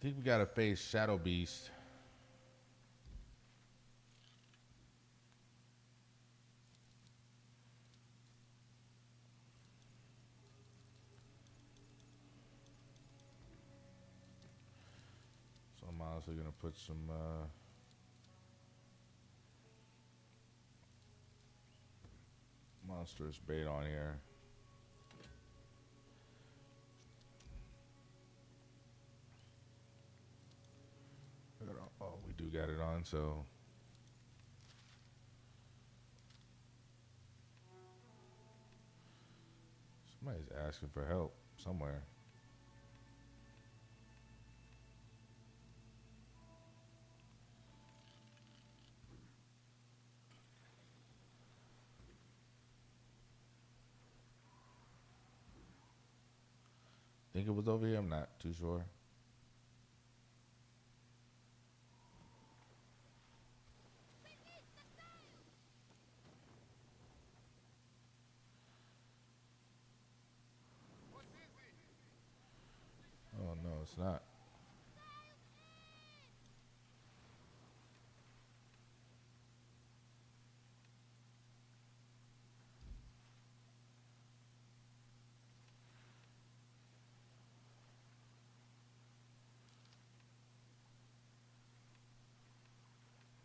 think we gotta face Shadow Beast. So I'm honestly gonna put some monstrous bait on here. Oh, we do got it on, so somebody's asking for help somewhere. Think it was over here. I'm not too sure. Oh no, it's not.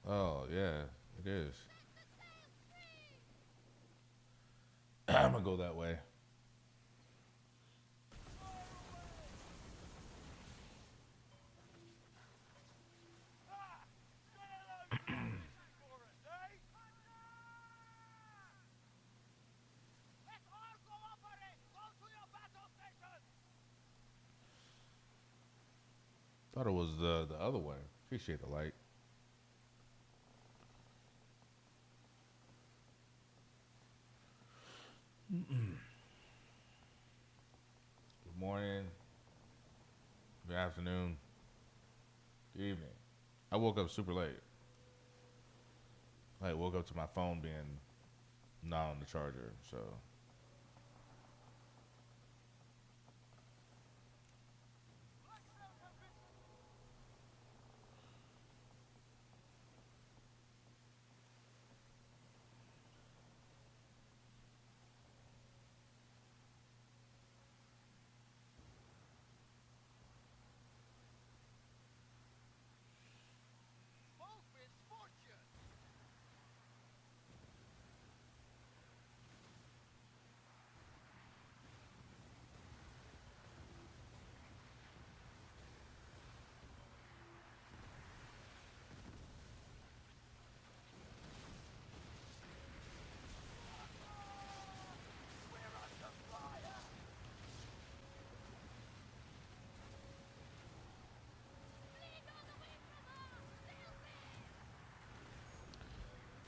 Oh yeah, it is. I'm gonna go that way. Thought it was the other way. Appreciate the light. Good morning. Good afternoon. Good evening. I woke up super late. I woke up to my phone being not on the charger. So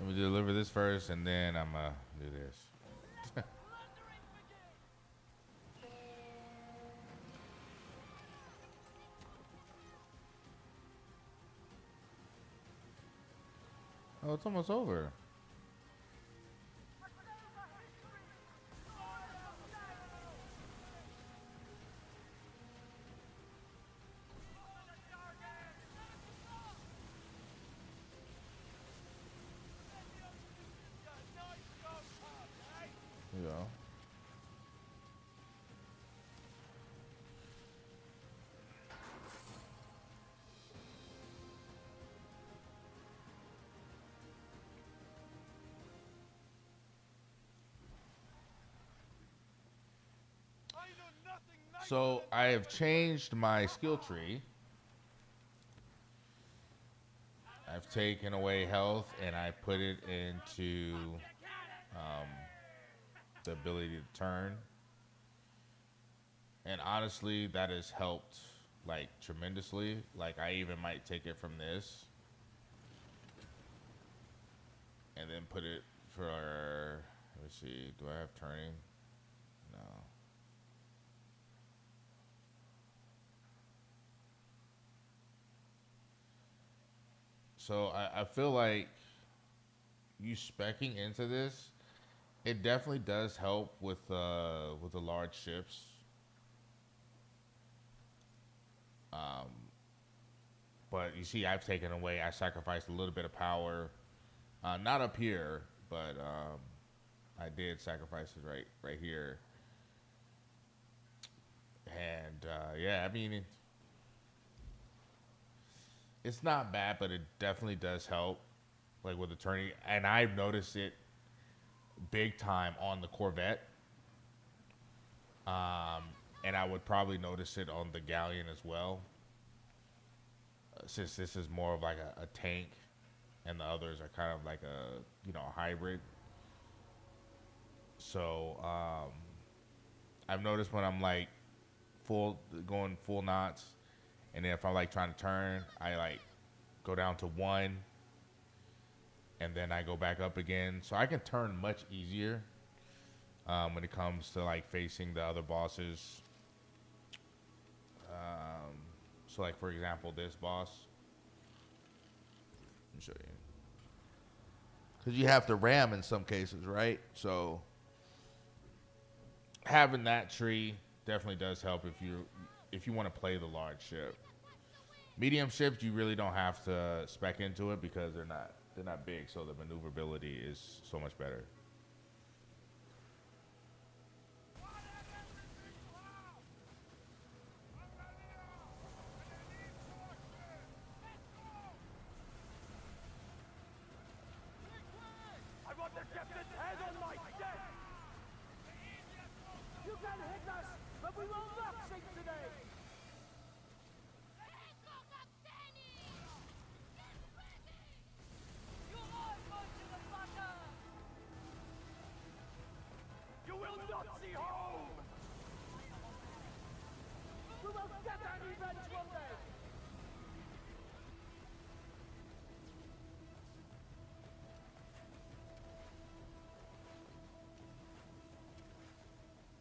let me deliver this first, and then I'm gonna do this. Oh, it's almost over. You know. So I have changed my skill tree. I've taken away health and I put it into um, the ability to turn. And honestly, that has helped like tremendously. Like I even might take it from this and then put it for. Let me see. Do I have turning? No. So I feel like you specking into this, it definitely does help with the large ships. But you see, I've taken away. I sacrificed a little bit of power, not up here, but I did sacrifice it right here. And yeah, I mean, it's not bad, but it definitely does help, like with the turning. And I've noticed it big time on the Corvette. And I would probably notice it on the Galleon as well, since this is more of like a tank, and the others are kind of like a hybrid. So I've noticed when I'm like going full knots, and then if I'm like trying to turn, I like go down to 1, and then I go back up again. So I can turn much easier when it comes to like facing the other bosses. So like for example, this boss. Let me show you. Because you have to ram in some cases, right? So having that tree definitely does help if you want to play the large ship. Medium ships, you really don't have to spec into it because they're not big, so the maneuverability is so much better.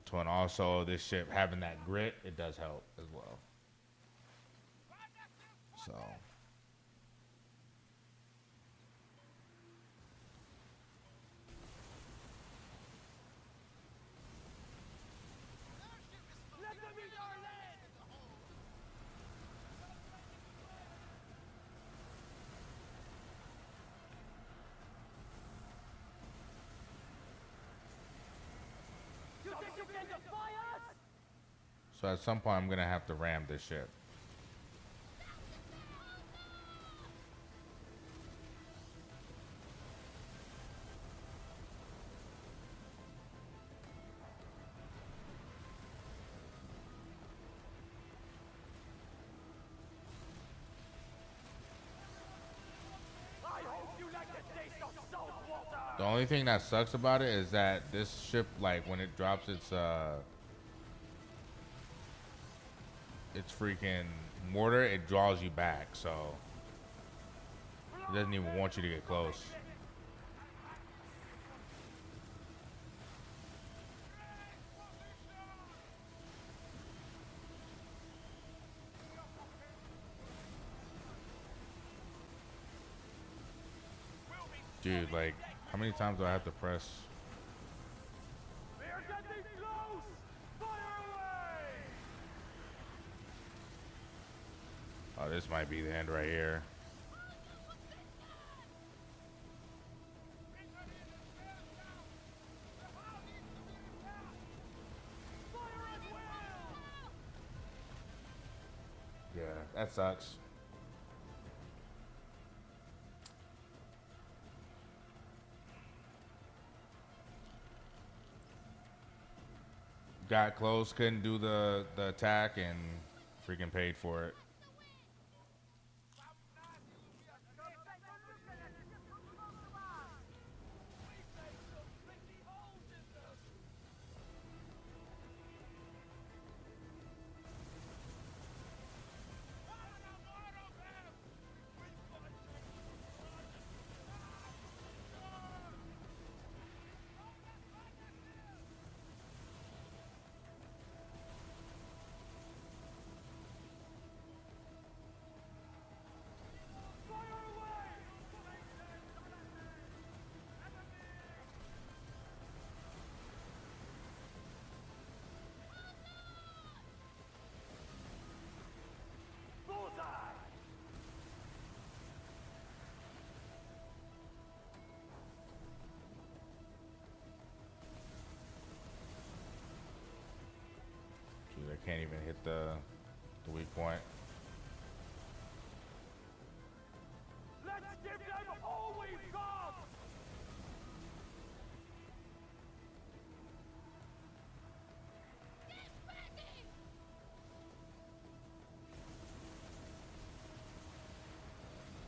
So, and also this ship having that grit, it does help as well. So. So at some point I'm gonna have to ram this ship. The only thing that sucks about it is that this ship, like when it drops its freaking mortar, it draws you back, so it doesn't even want you to get close. Dude, like, how many times do I have to press? Oh, this might be the end right here. Yeah, that sucks. Got close, couldn't do the attack, and freaking paid for it. can't even hit the weak point. Let's give them all we've got!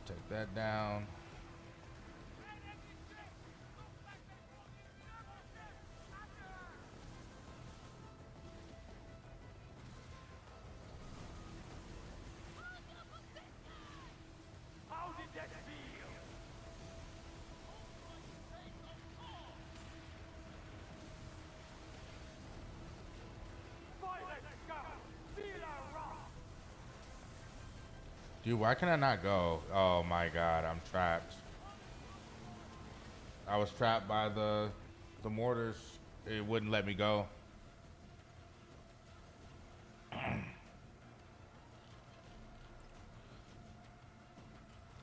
Take that down. How did that feel? Violet Scout, feel our wrath! Dude, why can I not go? Oh my god, I'm trapped. I was trapped by the mortars. It wouldn't let me go.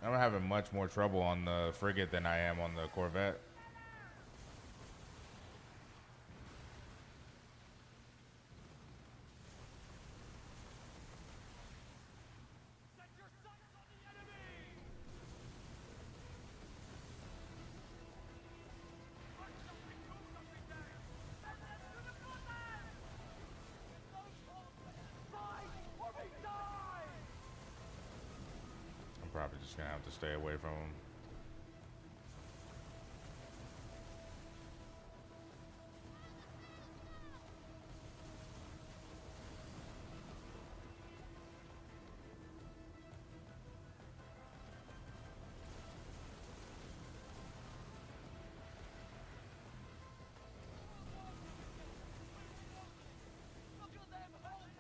I'm having much more trouble on the frigate than I am on the Corvette. Set your sights on the enemy! Mark something, do something there! Send them to the foothills! Fight or we die! I'm probably just gonna have to stay away from him. Look at them holding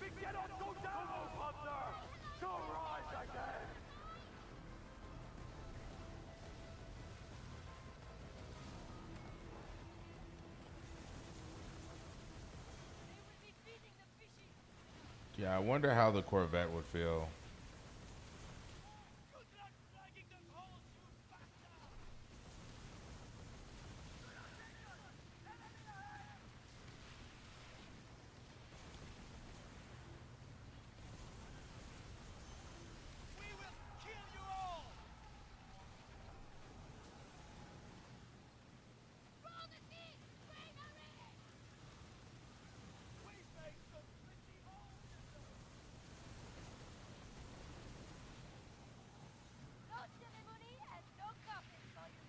we cannot go down, Hunter! To rise again! Yeah, I wonder how the Corvette would feel. Good luck flagging them holes, you bastard! We will kill you all! We made some pretty holes in them! No ceremony and no coffin for you.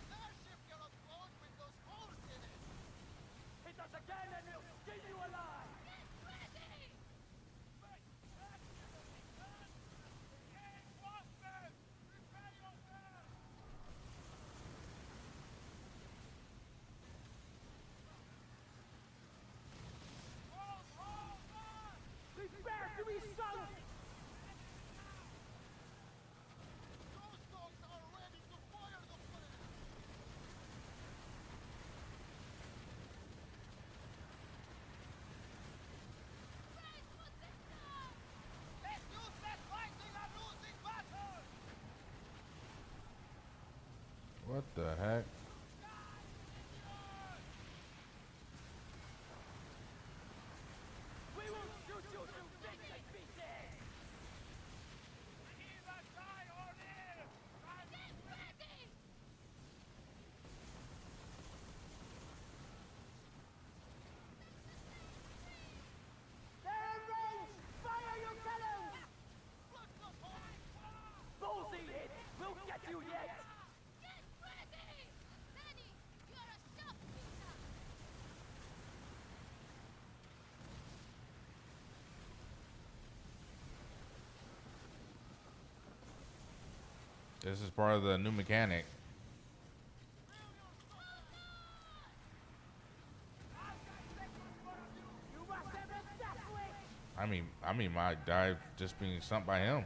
Our ship cannot float with those holes in it! Hit us again and we'll skin you alive! Get ready! Prepare yourself! Prepare to be sunk! Those dogs are ready to fire the flame! Let's use that fighting a losing battle! What the heck? We will shoot you to bits and pieces! Either die or live! Get ready! They're in range! Fire your cannons! Ballsy hit! We'll get you yet! Get ready! Danny, you're a sharpshooter! This is part of the new mechanic. You must have it that way! I mean, my dive just being sunk by him.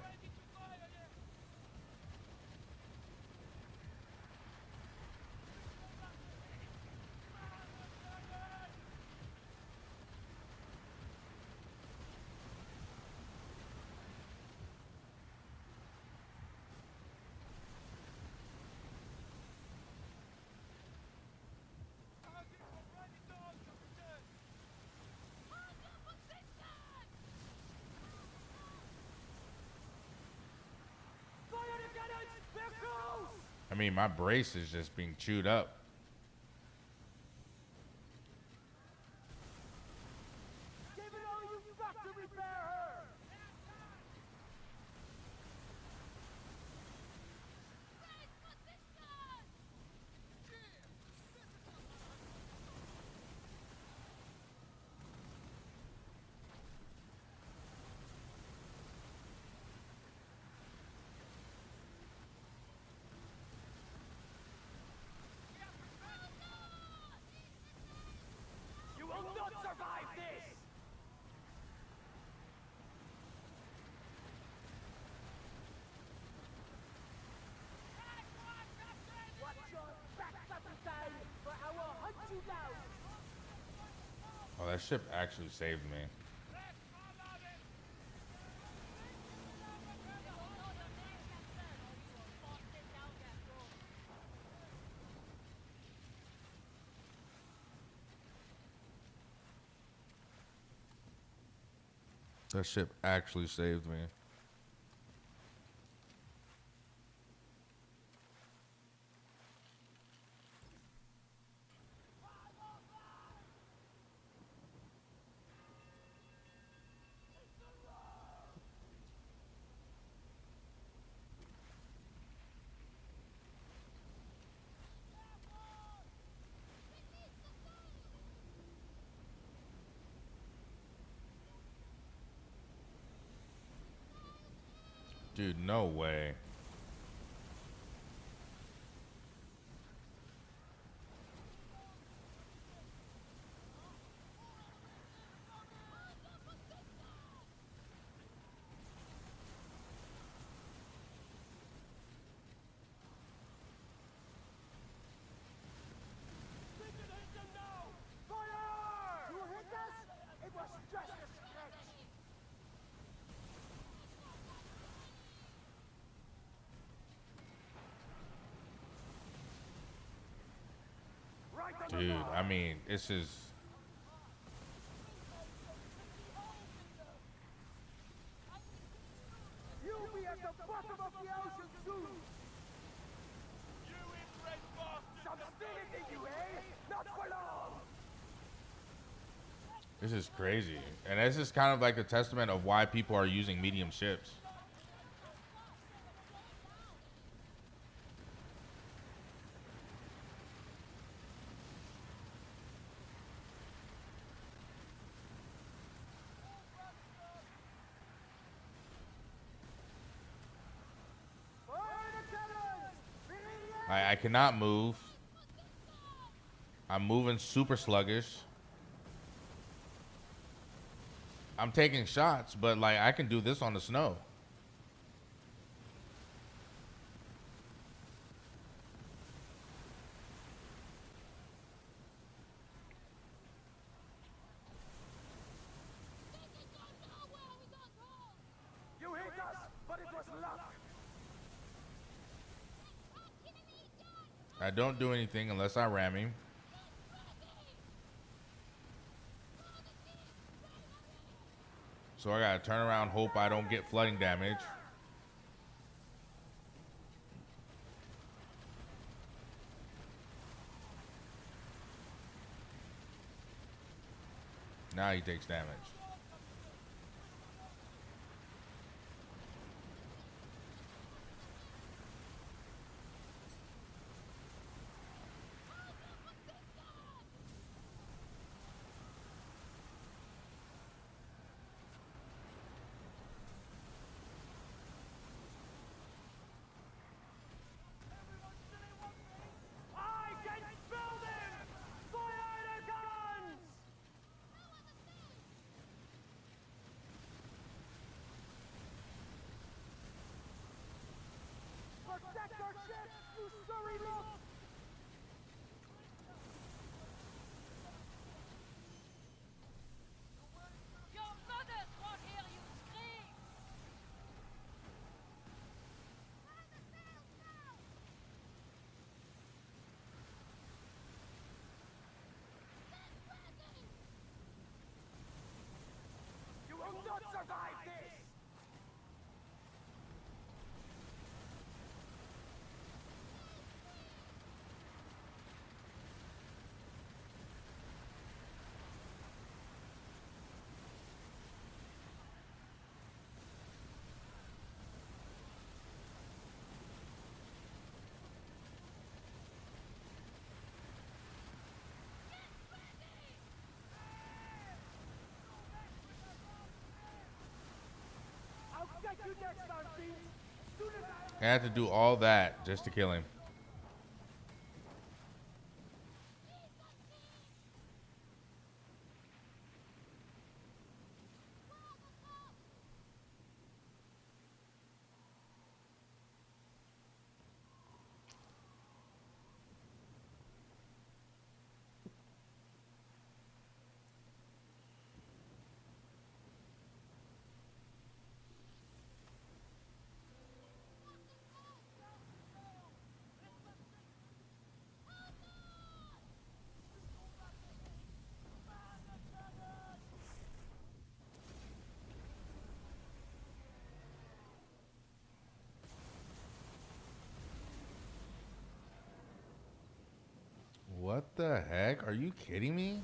mean, my brace is just being chewed up. Give it all you've got to repair her! Guys, position! You will not survive this! Watch your back, Saturday, or I will hunt you down! Oh, that ship actually saved me. That ship actually saved me. Dude, no way. Fire! You hit us? It was just a scratch! Right on the Dude, mark. I mean, this is... You'll be at the bottom of the ocean soon! Some stability, you eh? Not for long! This is crazy. And this is kind of like a testament of why people are using medium ships. Fire the cannons! Bring I cannot move. I'm moving super sluggish. I'm taking shots, but like I can do this on the snow. You hit us, but it was luck! I don't do anything unless I ram him. So I gotta turn around, hope I don't get flooding damage. Now he takes damage. I can build him! Fire the guns! I had to do all that just to kill him. What the heck? Are you kidding me?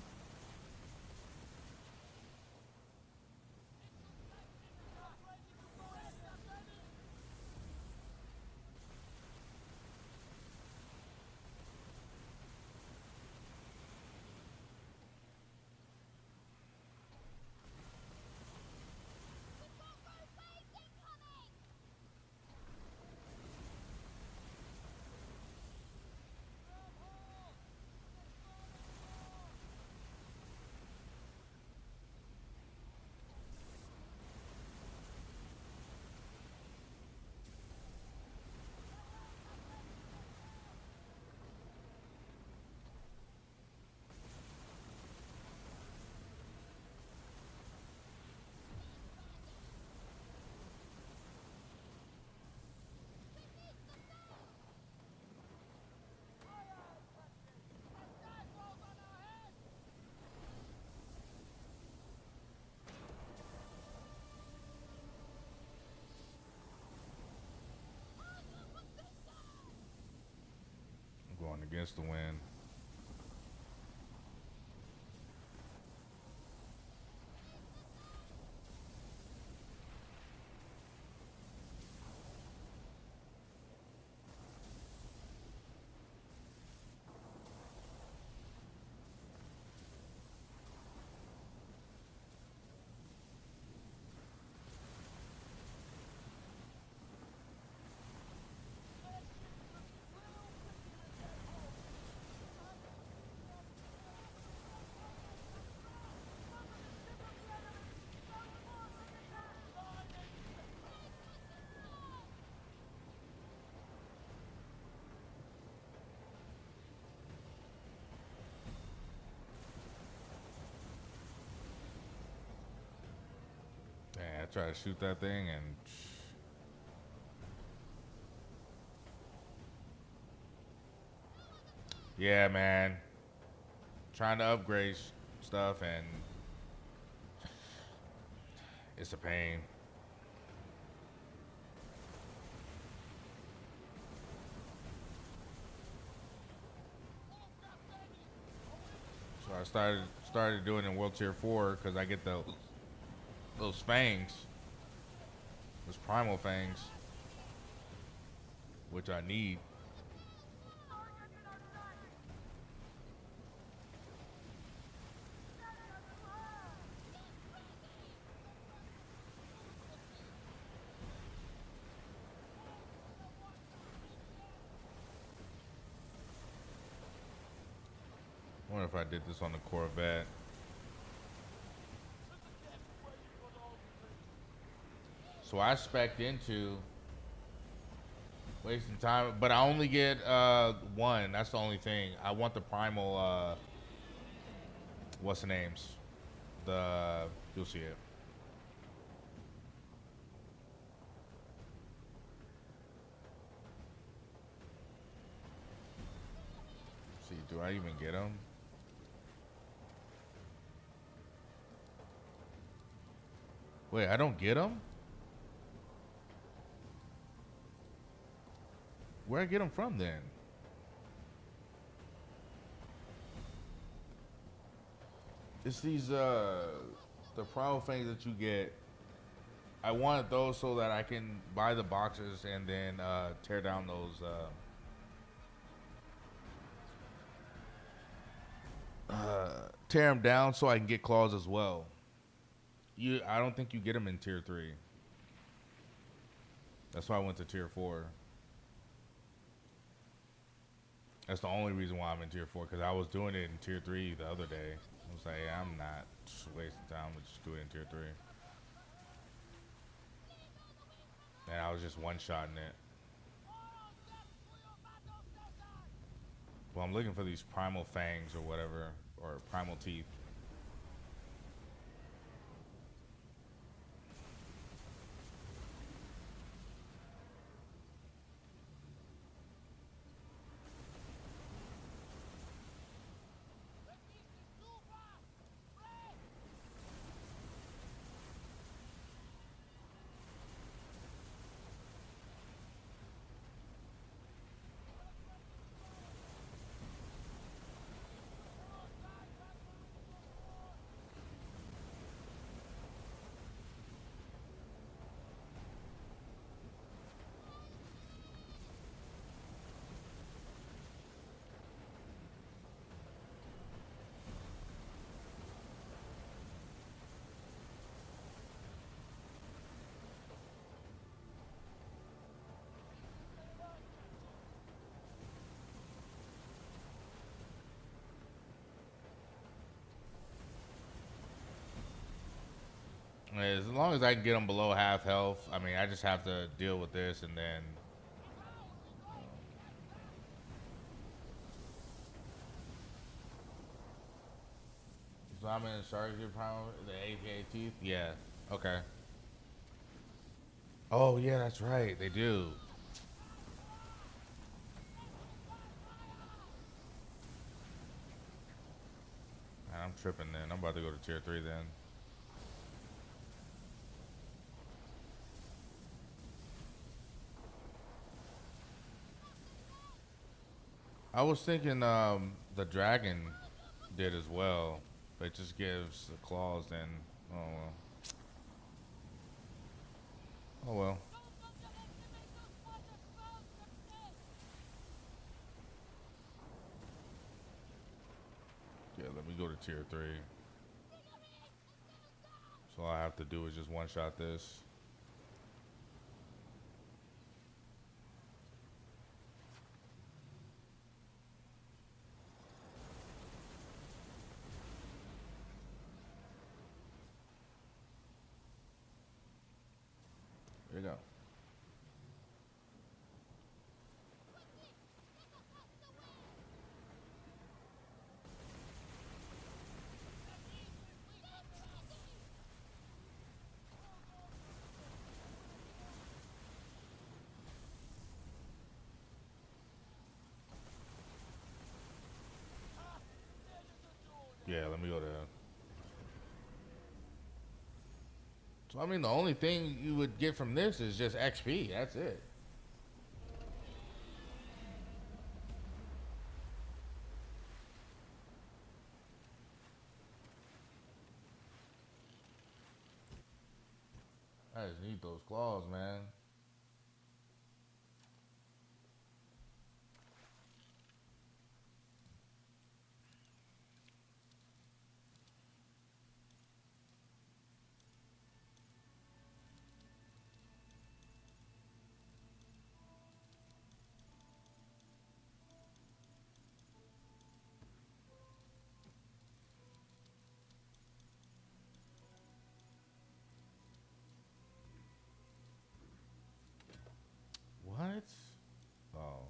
I'm going against the wind. Man, I try to shoot that thing and yeah, man. Trying to upgrade stuff and it's a pain. So I started doing it in World Tier 4 because I get those fangs, those primal fangs, which I need. I wonder if I did this on the Corvette. So I spec'd into wasting time, but I only get one. That's the only thing. I want the primal. What's the names? You'll see it. See, do I even get them? Wait, I don't get them? Where I get them from then? It's these the primal things that you get. I wanted those so that I can buy the boxes and then tear down those tear them down so I can get claws as well. I don't think you get them in tier 3. That's why I went to tier 4. That's the only reason why I'm in tier 4, because I was doing it in tier 3 the other day. I was like, yeah, I'm not just wasting time. Let's just do it in tier 3. And I was just one-shotting it. Well, I'm looking for these primal fangs or whatever, or primal teeth. As long as I can get them below half health, I mean, I just have to deal with this and then. So I'm in charge of primal, the APA teeth? Yeah. Okay. Oh, yeah, that's right. They do. Man, I'm tripping then. I'm about to go to tier 3 then. I was thinking the dragon did as well, but it just gives the claws then. Oh well. Oh well. Yeah, let me go to tier 3. So all I have to do is just one-shot this. There you go. Yeah, let me go there. So I mean, the only thing you would get from this is just XP. That's it. I just need those claws, man. What? Oh.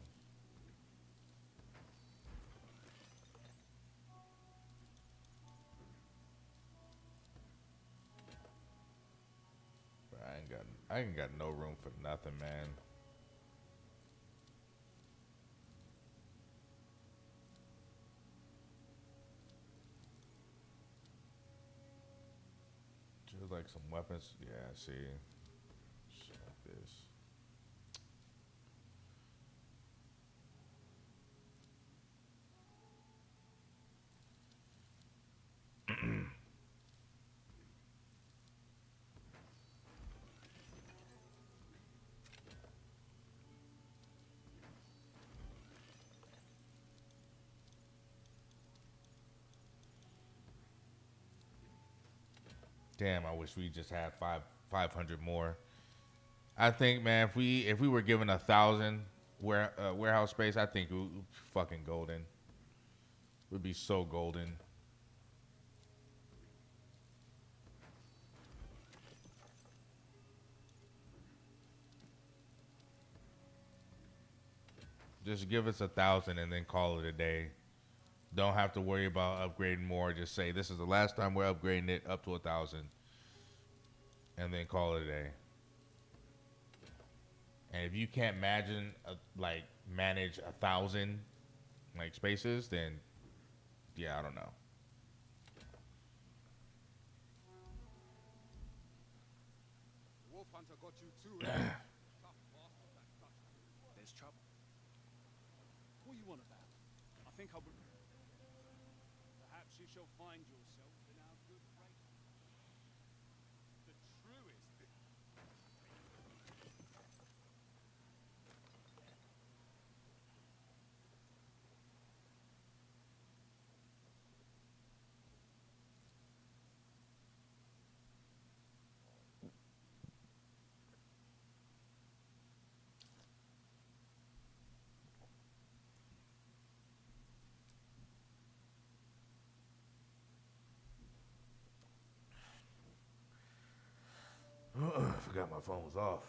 Bro, I ain't got no room for nothing, man. Just like some weapons. Yeah, see. Shit like this. Damn, I wish we just had 500 more. I think, man, if we were given 1,000 warehouse space, I think it would fucking golden. Would be so golden. Just give us 1,000 and then call it a day. Don't have to worry about upgrading more. Just say this is the last time we're upgrading it up to 1,000, and then call it a day. And if you can't manage 1,000 like spaces, then yeah, I don't know. Wolf Hunter got you too. Tough bastard, that Dutchman. There's trouble. What you want about? I think I'll... Perhaps you shall find yourself in our good grace. The truest... I forgot my phone was off.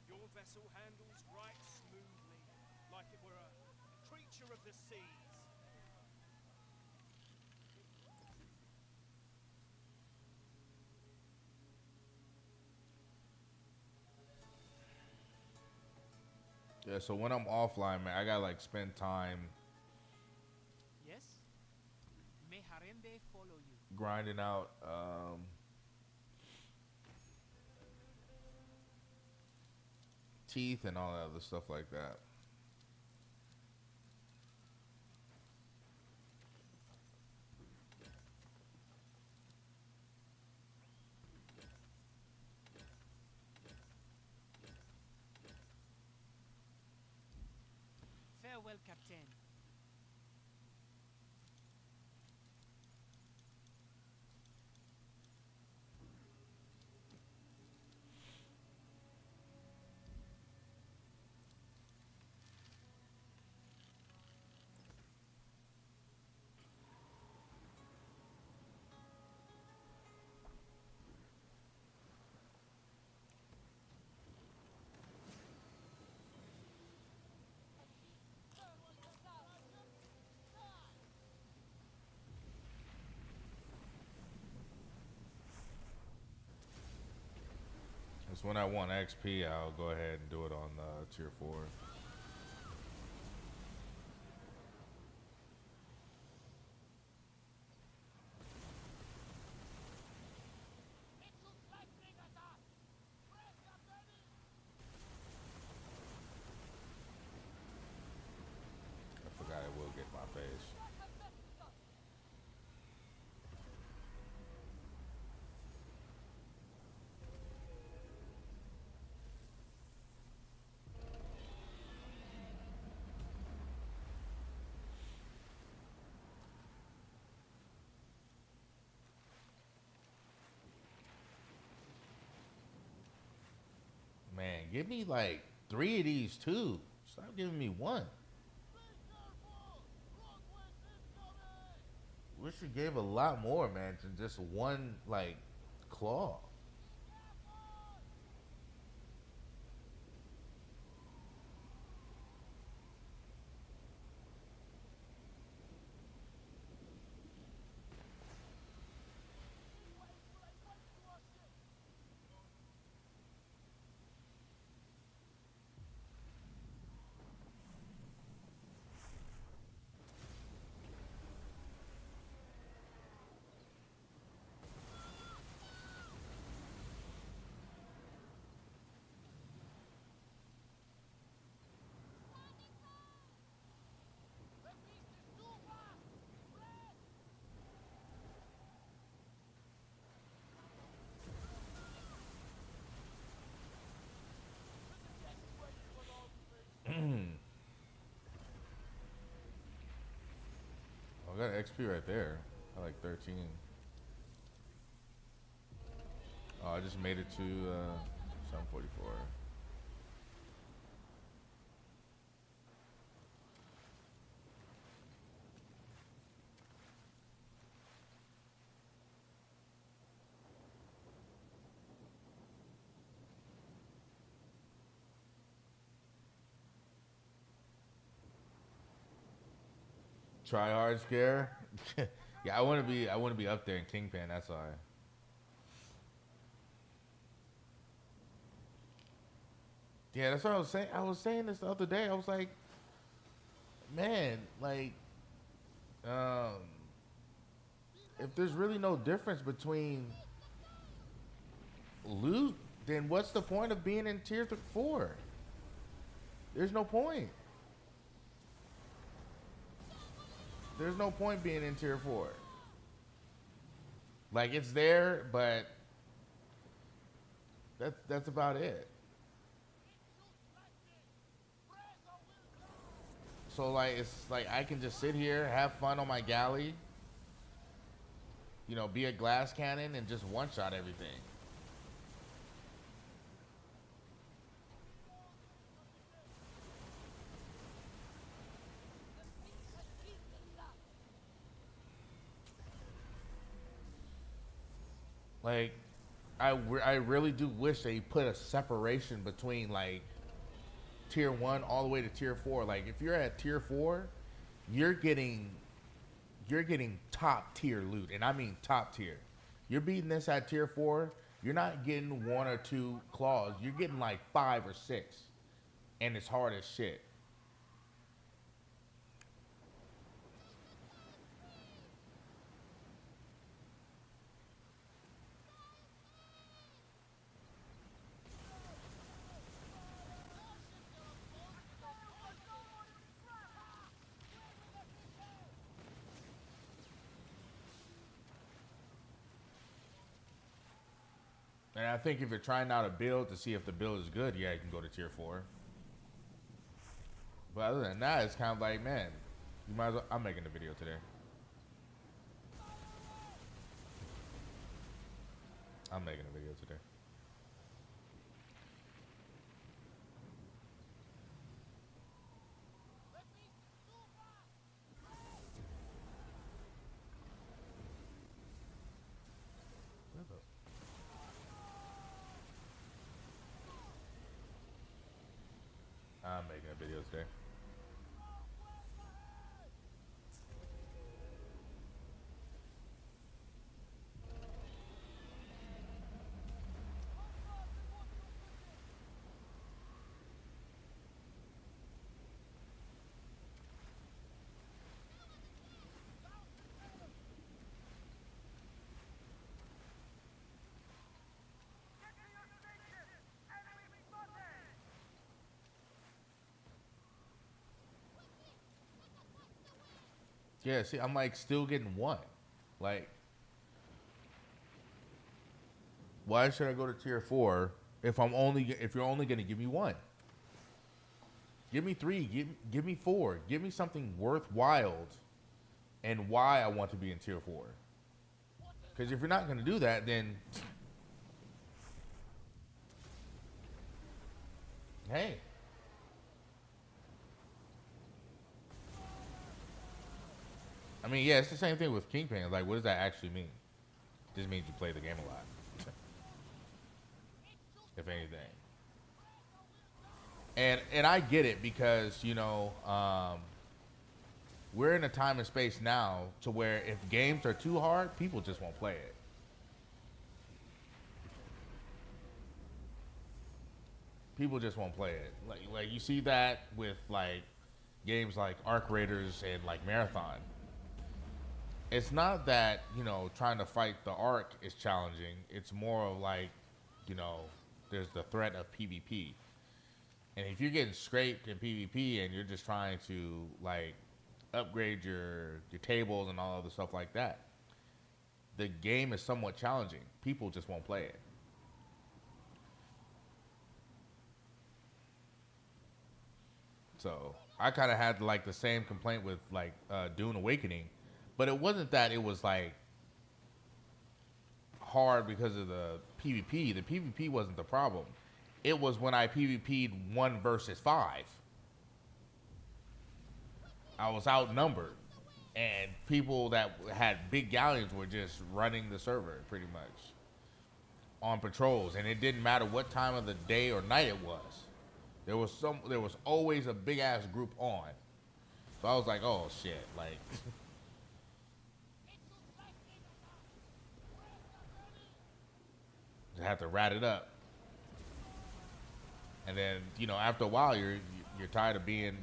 Your vessel handles right smoothly, like it were a creature of the seas. Yeah, so when I'm offline, man, I gotta like spend time Yes? May Harembe follow you. grinding out teeth and all that other stuff like that. Farewell, Captain. So when I want XP, I'll go ahead and do it on tier 4. It looks like Brigata! Press up, ready! I forgot I will get my face. Man, give me like 3 of these too. Stop giving me one. Be careful! Rockways incoming! Wish you gave a lot more, man, than just one like claw. got an XP right there. I like 13. Oh, I just made it to 744. Try hard scare. Yeah, I want to be up there in Kingpin. That's why. Yeah, that's what I was saying. I was saying this the other day. I was like, man, like, if there's really no difference between loot, then what's the point of being in tier 4? There's no point. There's no point being in tier 4. Like, it's there, but that's about it. So like, it's like I can just sit here, have fun on my galley, you know, be a glass cannon and just one-shot everything. Like, I really do wish they put a separation between like tier 1 all the way to tier 4. Like, if you're at tier 4, you're getting top tier loot, and I mean top tier. You're beating this at tier 4, you're not getting 1 or 2 claws. You're getting like 5 or 6, and it's hard as shit. And I think if you're trying out a build to see if the build is good, yeah, you can go to tier 4. But other than that, it's kind of like, man, you might as well. I'm making a video today. I'm making a video today. I'm making a video today. Yeah, see, I'm like still getting 1. Like, why should I go to tier 4 if you're only gonna give me 1? Give me 3, give me 4, give me something worthwhile, and why I want to be in tier 4. Because if you're not gonna do that, then hey. I mean, yeah, it's the same thing with Kingpin. Like, what does that actually mean? It just means you play the game a lot. If anything. And I get it because, you know, we're in a time and space now to where if games are too hard, people just won't play it. People just won't play it. Like you see that with like games like Arc Raiders and like Marathon. It's not that, you know, trying to fight the Arc is challenging. It's more of like, you know, there's the threat of PvP. And if you're getting scraped in PvP and you're just trying to like upgrade your tables and all other stuff like that, the game is somewhat challenging. People just won't play it. So I kind of had like the same complaint with like Dune Awakening. But it wasn't that it was like hard because of the PvP. The PvP wasn't the problem. It was when I PvP'd 1 versus 5. I was outnumbered. And people that had big galleons were just running the server pretty much on patrols. And it didn't matter what time of the day or night it was. There was always a big ass group on. So I was like, oh shit, like just have to rat it up. And then, you know, after a while you're tired of being,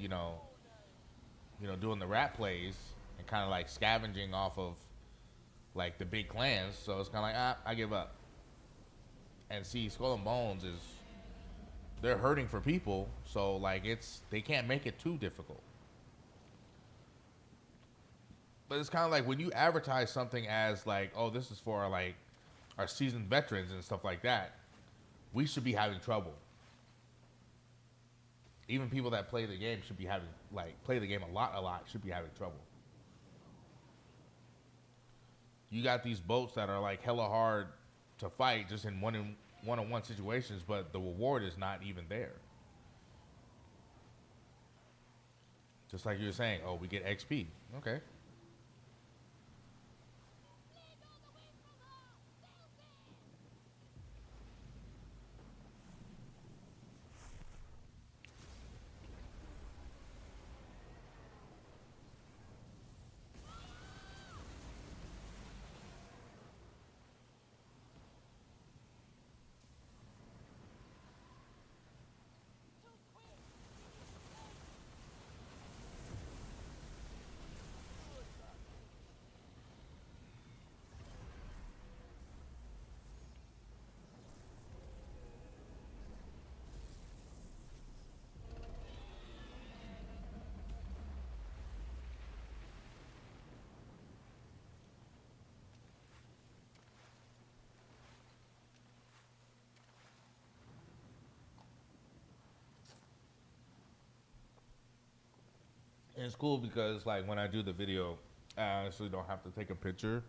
doing the rat plays and kind of like scavenging off of like the big clans. So it's kind of like, I give up. And see, Skull and Bones they're hurting for people, so like they can't make it too difficult. But it's kind of like when you advertise something as like, oh, this is for like our seasoned veterans and stuff like that, we should be having trouble. Even people that play the game should be having play the game a lot should be having trouble. You got these boats that are like hella hard to fight just in one-on-one situations, but the reward is not even there. Just like you were saying, oh, we get XP. Okay. And it's cool because like when I do the video, I honestly don't have to take a picture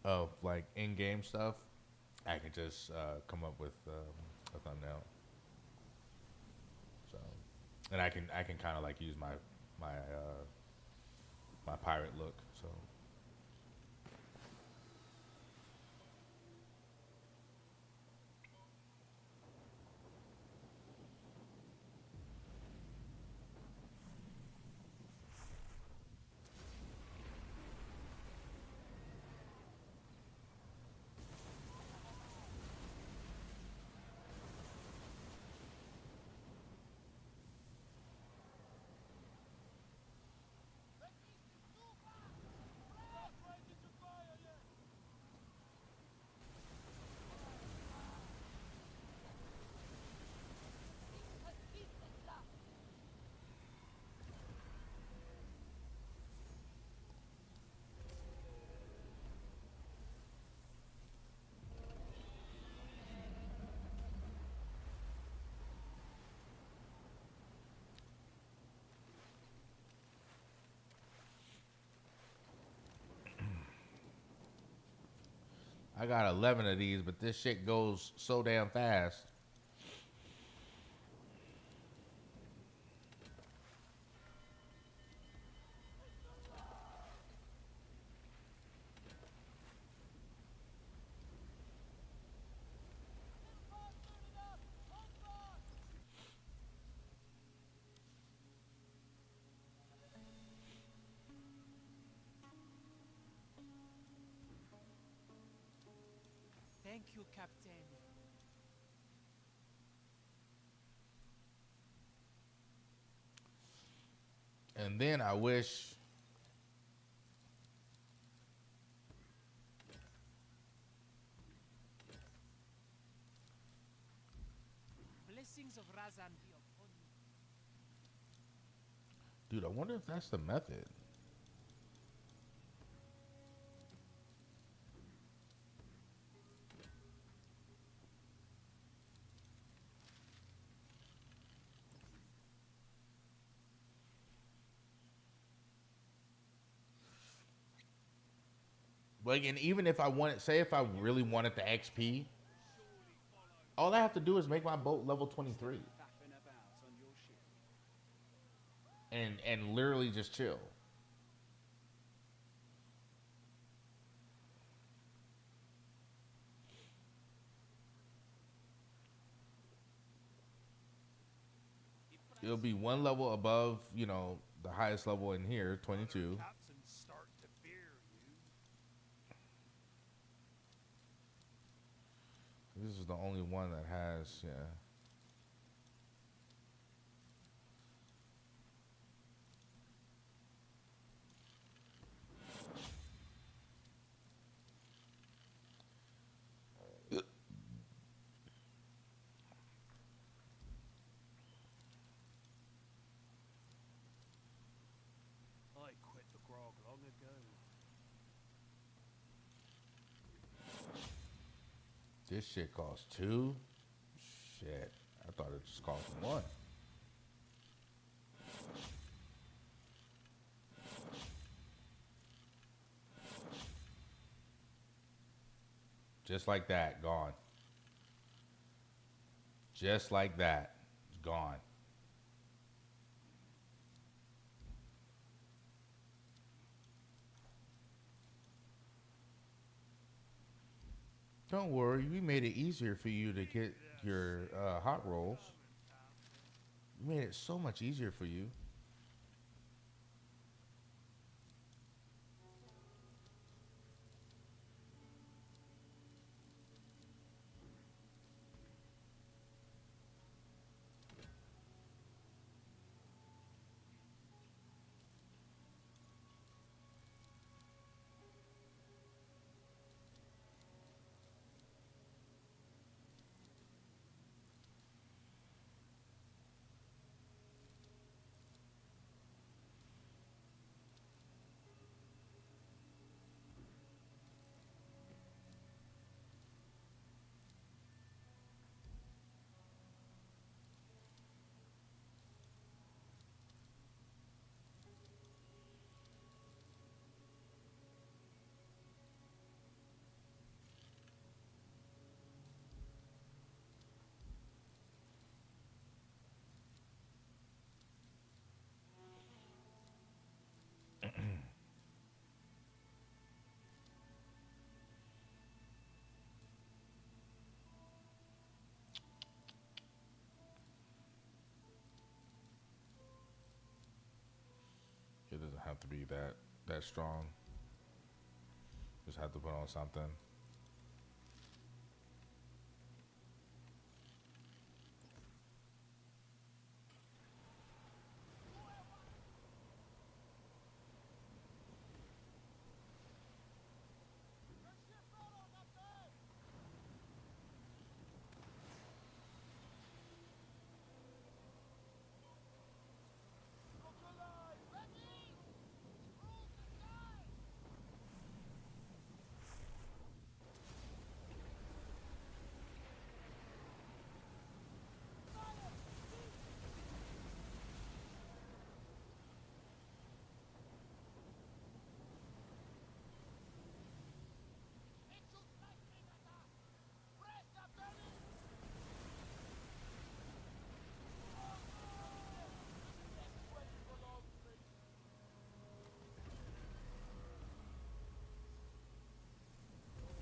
of like in-game stuff. I can just come up with a thumbnail. So, and I can kind of like use my pirate look. So. I got 11 of these, but this shit goes so damn fast. Thank you, Captain. And then I wish Blessings of Razan be upon you. dude, I wonder if that's the method. Like, and even if I wanted, say, if I really wanted the XP, all I have to do is make my boat level 23, Faffing about on your ship. and literally just chill. It'll be one level above, you know, the highest level in here, 22. Captain's starting to fear you. This is the only one that has, yeah. I quit the grog long ago. This shit costs 2. Shit, I thought it just cost 1. Just like that, gone. Just like that, it's gone. Don't worry, we made it easier for you to get your hot rolls. We made it so much easier for you. It doesn't have to be that strong. Just have to put on something.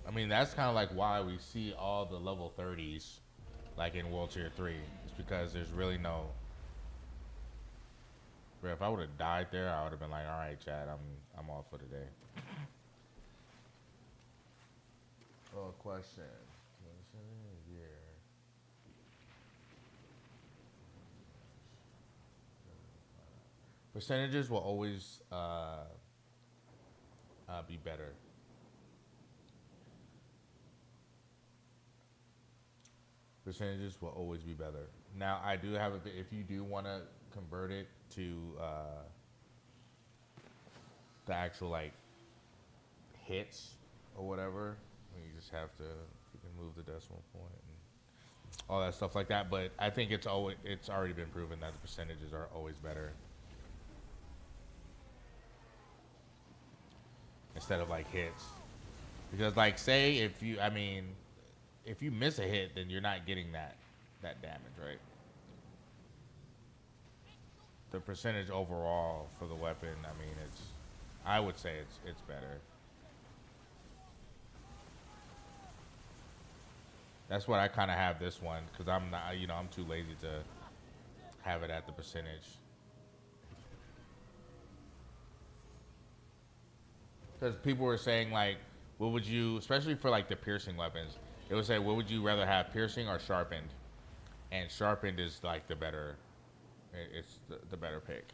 I mean, that's kind of like why we see all the level 30s, like in World Tier 3. It's because there's really no... Bro, if I would have died there, I would have been like, all right, Chad, I'm off for today. Oh, question. Percentages will always be better. Percentages will always be better. Now, I do have a bit, if you do want to convert it to the actual like hits or whatever, you just have to move the decimal point and all that stuff like that. But I think it's already been proven that the percentages are always better instead of like hits. Because like, say if you, I mean, if you miss a hit, then you're not getting that damage, right? The percentage overall for the weapon, I mean, I would say it's better. That's what I kind of have this one, because I'm not, you know, I'm too lazy to have it at the percentage. Because people were saying like, what would you, especially for like the piercing weapons, it would say, what would you rather have, piercing or sharpened? And sharpened is like the better, it's the better pick.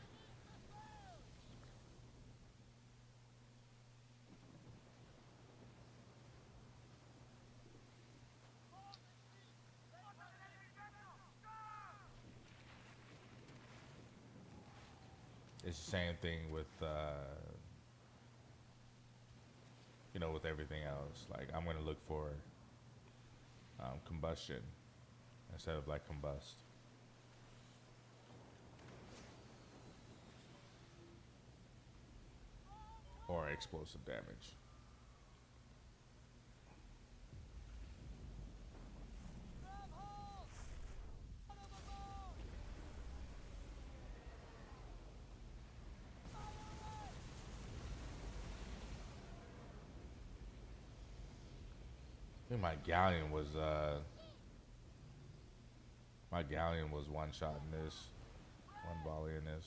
It's the same thing with, you know, with everything else. Like, I'm going to look for combustion instead of like combust. Or explosive damage. I think my galleon was one shot in this, one volley in this.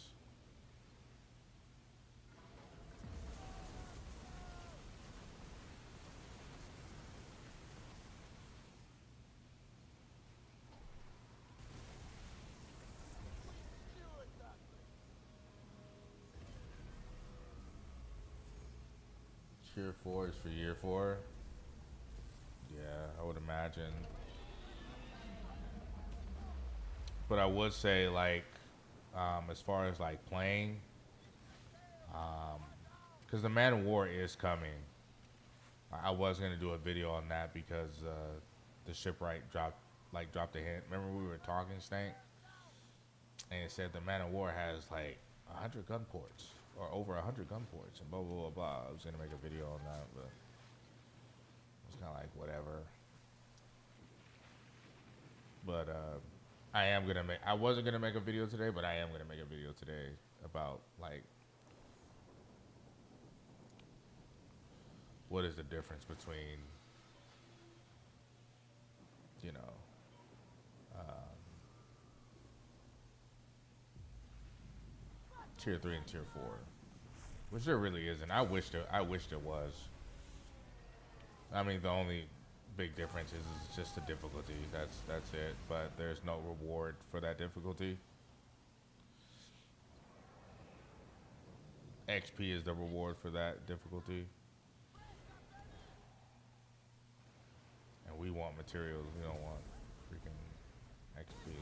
Tier 4 is for year 4. Yeah, I would imagine. But I would say, like, as far as like playing, because the Man of War is coming. I was gonna do a video on that because the shipwright dropped a hint. Remember we were talking, Stank, and it said the Man of War has like 100 gun ports or over 100 gun ports and blah blah blah blah. I was gonna make a video on that, but it's kind of like whatever. But I wasn't gonna make a video today, but I am gonna make a video today about like what is the difference between, you know, tier 3 and tier 4, which there really isn't. I wished it was. I mean, the only big difference is just the difficulty. That's it. But there's no reward for that difficulty. XP is the reward for that difficulty. And we want materials. We don't want freaking XP.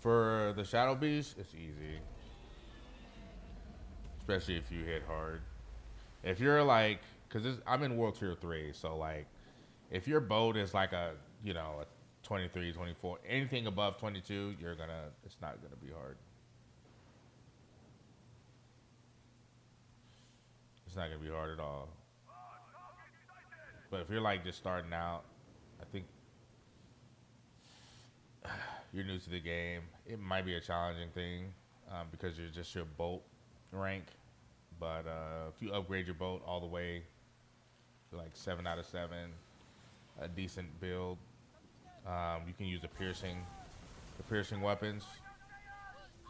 For the Shadow Beast, it's easy. Especially if you hit hard. If you're like, because I'm in World Tier 3, so like, if your boat is like a, you know, a 23, 24, anything above 22, it's not gonna be hard. It's not gonna be hard at all. But if you're like just starting out, I think you're new to the game, it might be a challenging thing because you're just your boat rank. But if you upgrade your boat all the way to like 7 out of 7, a decent build, you can use the piercing weapons.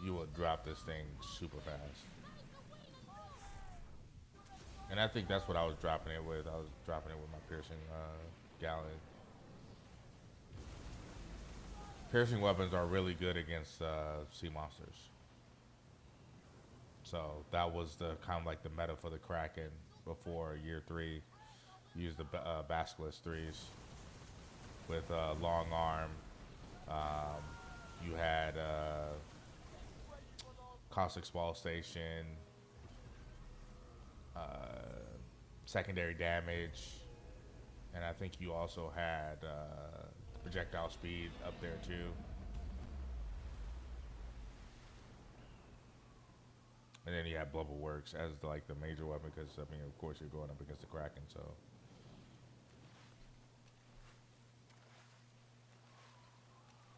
You will drop this thing super fast. And I think that's what I was dropping it with. I was dropping it with my piercing galleon. Piercing weapons are really good against sea monsters. So that was the kind of like the meta for the Kraken before year 3. Use the Basilisk 3s with long arm. You had Caustic Spall Station, secondary damage, and I think you also had projectile speed up there too. And then you have Blubber Works as like the major weapon because I mean, of course, you're going up against the Kraken, so.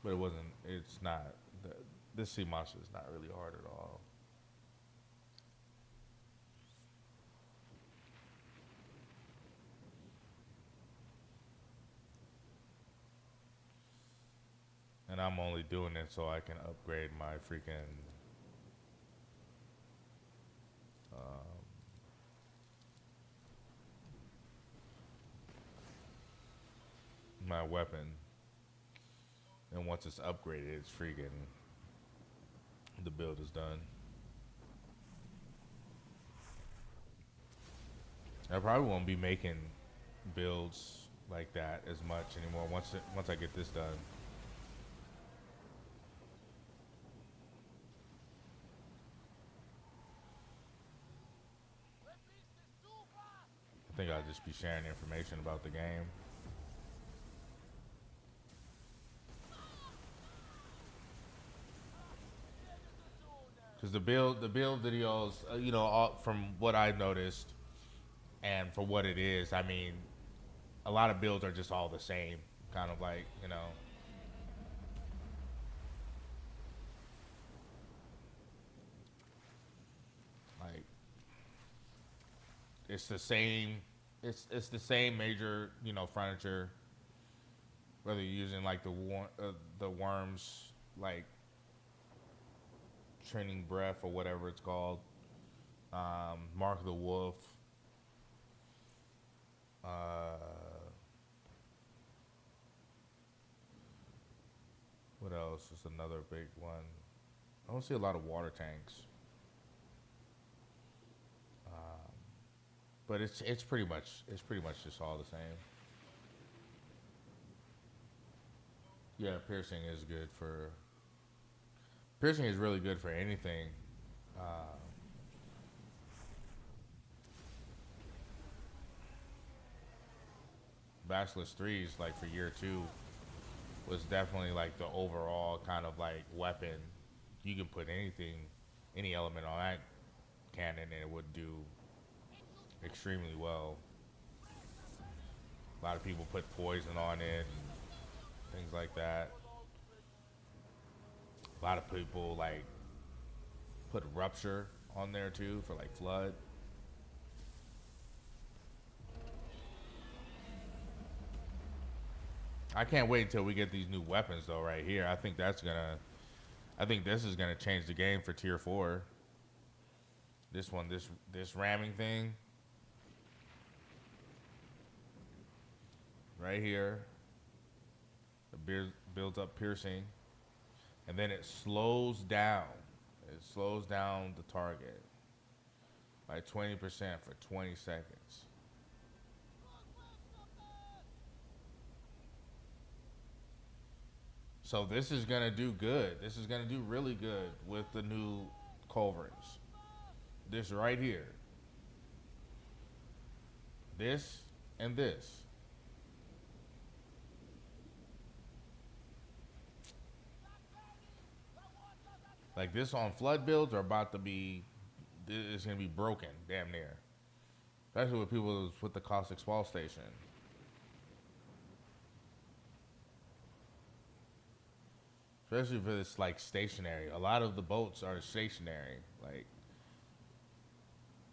But it wasn't. It's not. This sea monster is not really hard at all. And I'm only doing it so I can upgrade my freaking my weapon. And once it's upgraded, it's freaking the build is done. I probably won't be making builds like that as much anymore once I get this done. I think I'll just be sharing information about the game. Because the build videos, you know, from what I noticed, and for what it is, I mean, a lot of builds are just all the same, kind of like, you know. Like, it's the same, it's the same major, you know, furniture. Whether you're using like the worms, like training breath or whatever it's called, Mark of the Wolf. What else is another big one? I don't see a lot of water tanks, but it's pretty much just all the same. Yeah, piercing is good for. Piercing is really good for anything. Basilisk 3's like for year 2 was definitely like the overall kind of like weapon. You can put anything, any element on that cannon and it would do extremely well. A lot of people put poison on it and things like that. A lot of people like put rupture on there too for like flood. I can't wait until we get these new weapons though right here. I think this is gonna change the game for tier 4. This one, this ramming thing. Right here. It builds up piercing. And then it slows down. It slows down the target by 20% for 20 seconds. So this is going to do good. This is going to do really good with the new culverins. This right here. This and this. Like this on flood builds are about to be, it's going to be broken damn near. Especially with people with the caustic spall station. Especially for this like stationary. A lot of the boats are stationary. Like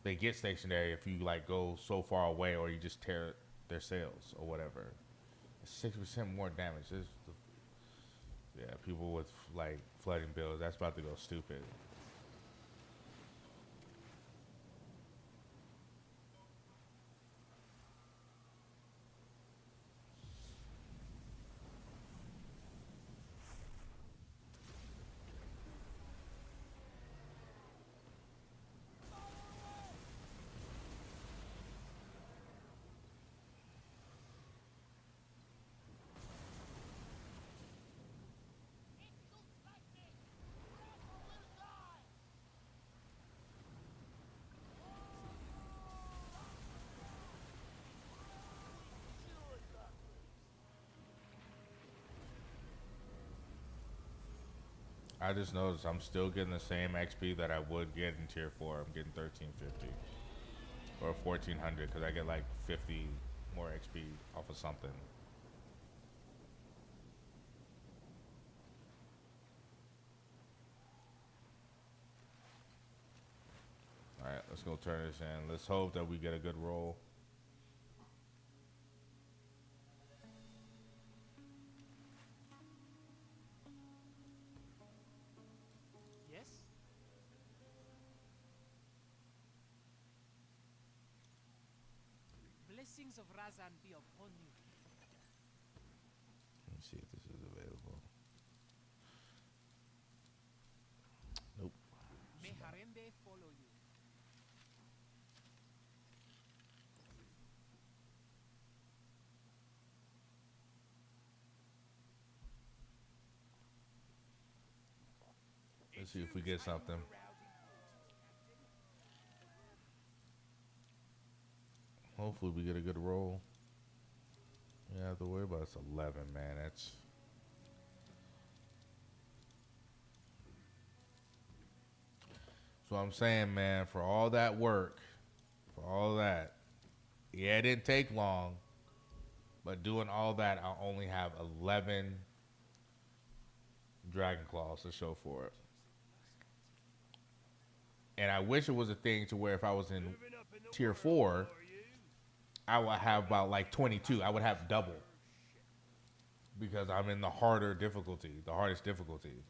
they get stationary if you like go so far away or you just tear their sails or whatever. It's 6% more damage. Yeah, people with like flooding builds, that's about to go stupid. I just noticed I'm still getting the same XP that I would get in tier 4. I'm getting 1350 or 1400 because I get like 50 more XP off of something. All right, let's go turn this in. Let's hope that we get a good roll. Yes? Blessings of Razan be upon you. Let me see if this is available. Nope. May Harembe follow you. Let's see if we get something. Hopefully we get a good roll. You don't have to worry about it's 11, man. That's what I'm saying, man. For all that work, for all that, yeah, it didn't take long. But doing all that, I'll only have 11 Dragon Claws to show for it. And I wish it was a thing to where if I was in tier 4, I would have about like 22. I would have double. Because I'm in the harder difficulty, the hardest difficulty.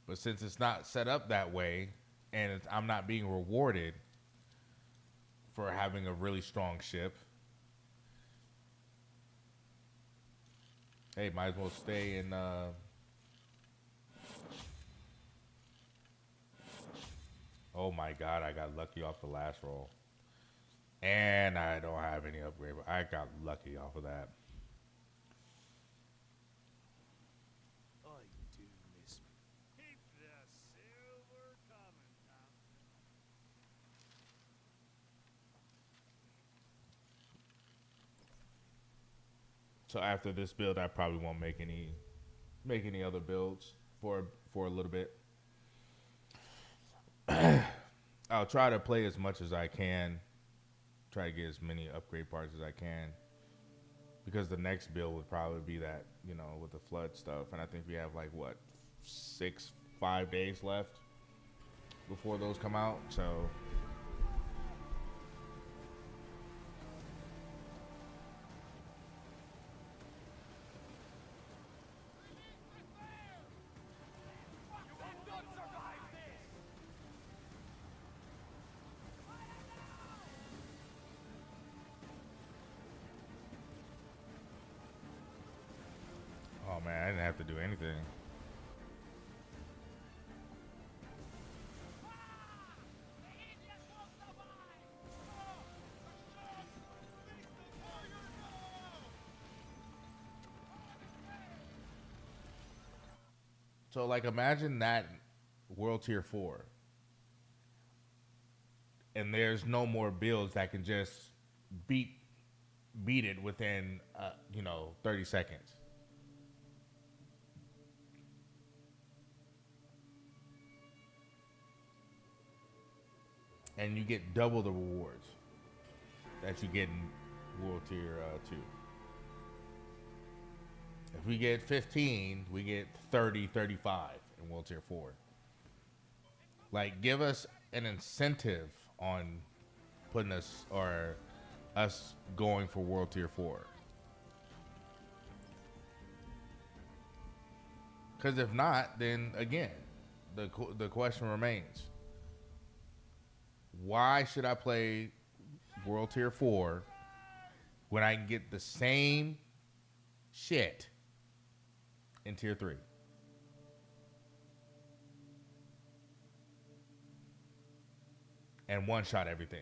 But since it's not set up that way, and I'm not being rewarded for having a really strong ship, hey, might as well stay in... Oh my god, I got lucky off the last roll. And I don't have any upgrade, but I got lucky off of that. I do miss me. Keep the silver coming, Captain. So after this build, I probably won't make any other builds for a little bit. I'll try to play as much as I can. Try to get as many upgrade parts as I can. Because the next build would probably be that, you know, with the flood stuff. And I think we have like, what, 5 days left before those come out. So... Oh man, I didn't have to do anything. So like imagine that World Tier 4. And there's no more builds that can just beat it within 30 seconds. And you get double the rewards that you get in World Tier 2. If we get 15, we get 30, 35 in World Tier 4. Like, give us an incentive on putting us going for World Tier 4. Because if not, then again, the question remains. Why should I play World Tier 4 when I can get the same shit in Tier 3? And one-shot everything.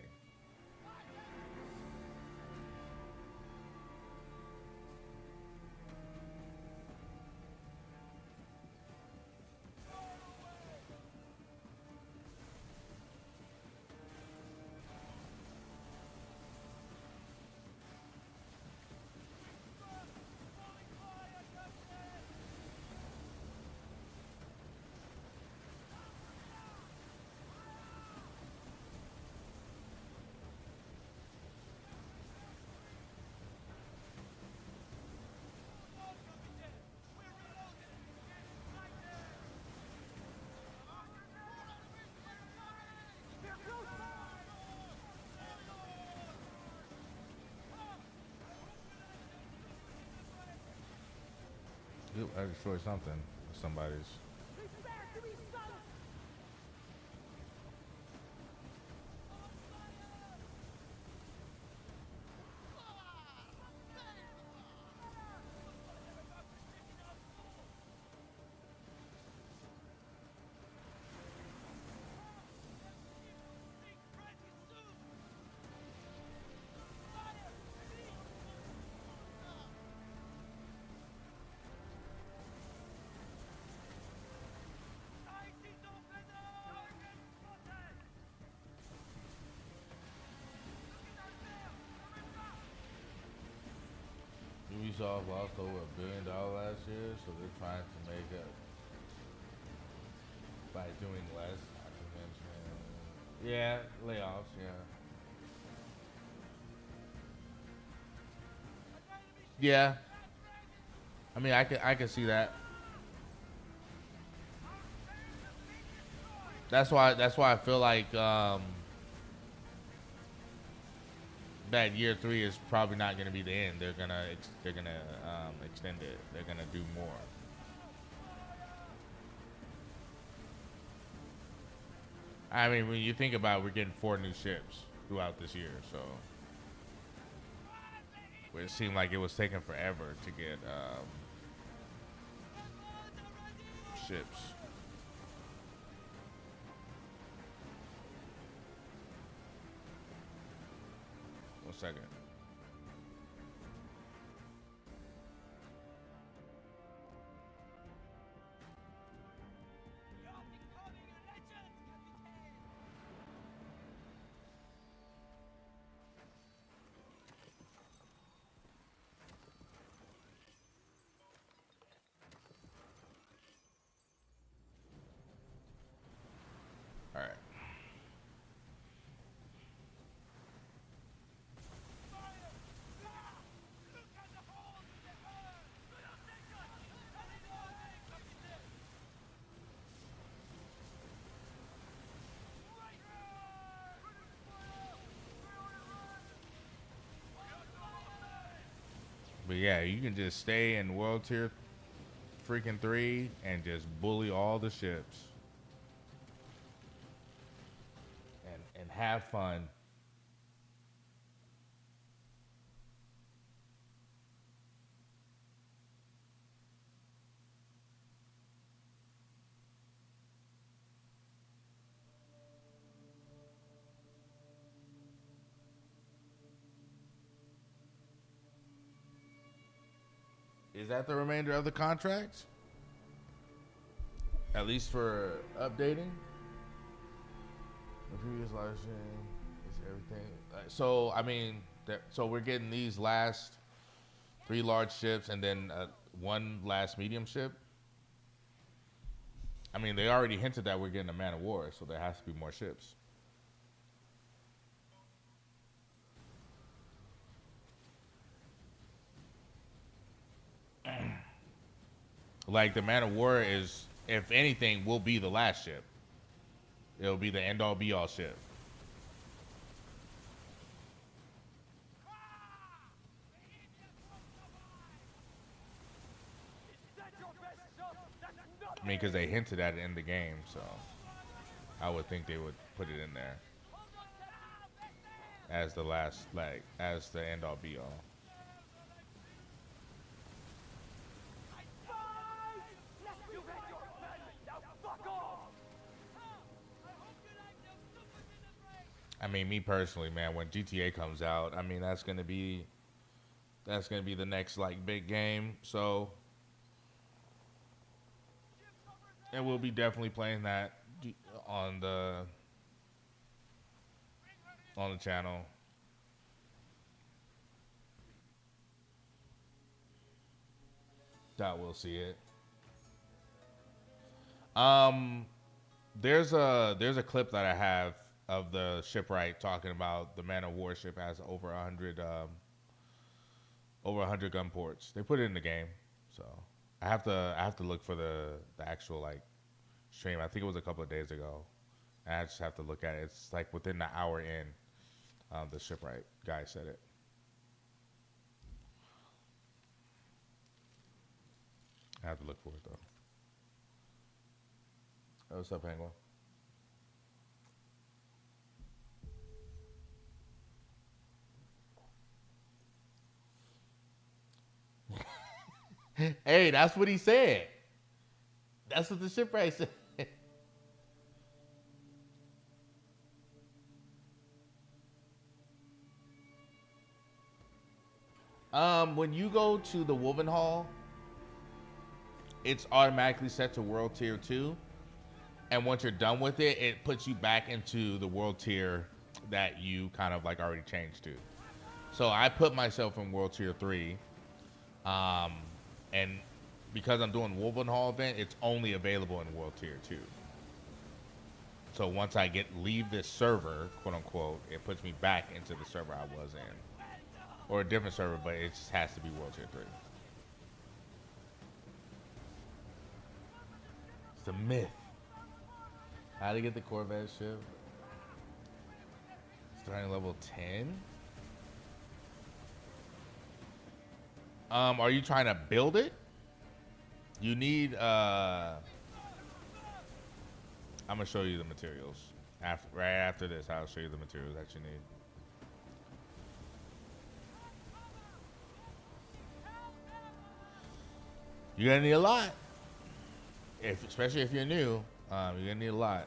Yep, I destroyed something. Somebody's. Prepare to be sunk! Ubisoft lost over $1 billion last year, so they're trying to make it by doing less. Not to mention, yeah, layoffs. Yeah. I mean, I can see that. That's why I feel like that year 3 is probably not going to be the end. They're gonna extend it. They're gonna do more. I mean, when you think about it, we're getting 4 new ships throughout this year, so it seemed like it was taking forever to get ships. One second. All right. But yeah, you can just stay in World Tier freaking 3 and just bully all the ships. And have fun. Is that the remainder of the contract? At least for updating? The previous live stream is everything. So, I mean, so we're getting these last 3 large ships and then 1 last medium ship. I mean, they already hinted that we're getting a Man of War, so there has to be more ships. Like, the Man of War is, if anything, will be the last ship. It'll be the end-all, be-all ship. I mean, because they hinted at it in the game, so I would think they would put it in there as the last, like, as the end-all, be-all. I mean, me personally, man, when GTA comes out, I mean, that's gonna be the next, like, big game. So, and we'll be definitely playing that on the channel. That we'll see it. There's a clip that I have of the shipwright talking about the Man of War ship has over 100 gun ports. They put it in the game, so I have to look for the actual, like, stream. I think it was a couple of days ago. And I just have to look at it. It's like within the hour in. The shipwright guy said it. I have to look for it though. Oh, what's up, Penguin? Hey, that's what he said. That's what the shipwright said. When you go to the Woven Hall, it's automatically set to World Tier 2. And once you're done with it, it puts you back into the World Tier that you kind of like already changed to. So I put myself in World Tier 3. And because I'm doing Woven Hall event, it's only available in World Tier 2. So once I leave this server, quote unquote, it puts me back into the server I was in. Or a different server, but it just has to be World Tier 3. It's a myth. How to get the Corvette ship? Starting level 10? Are you trying to build it? You need, I'm gonna show you the materials. Right after this, I'll show you the materials that you need. You're gonna need a lot. Especially if you're new, you're gonna need a lot.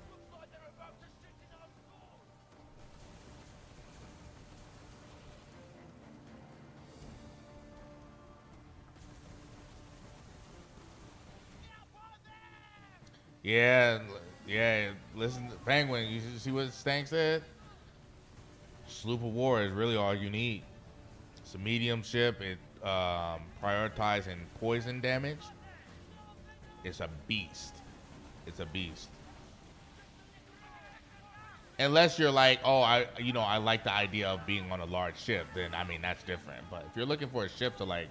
Looks like they're about to shit in our school. Yeah, listen, Penguin, you see what Stank said? Sloop of War is really all you need. It's a medium ship. It prioritizing poison damage. It's a beast. It's a beast. Unless you're like, oh, I like the idea of being on a large ship, then I mean that's different. But if you're looking for a ship to like,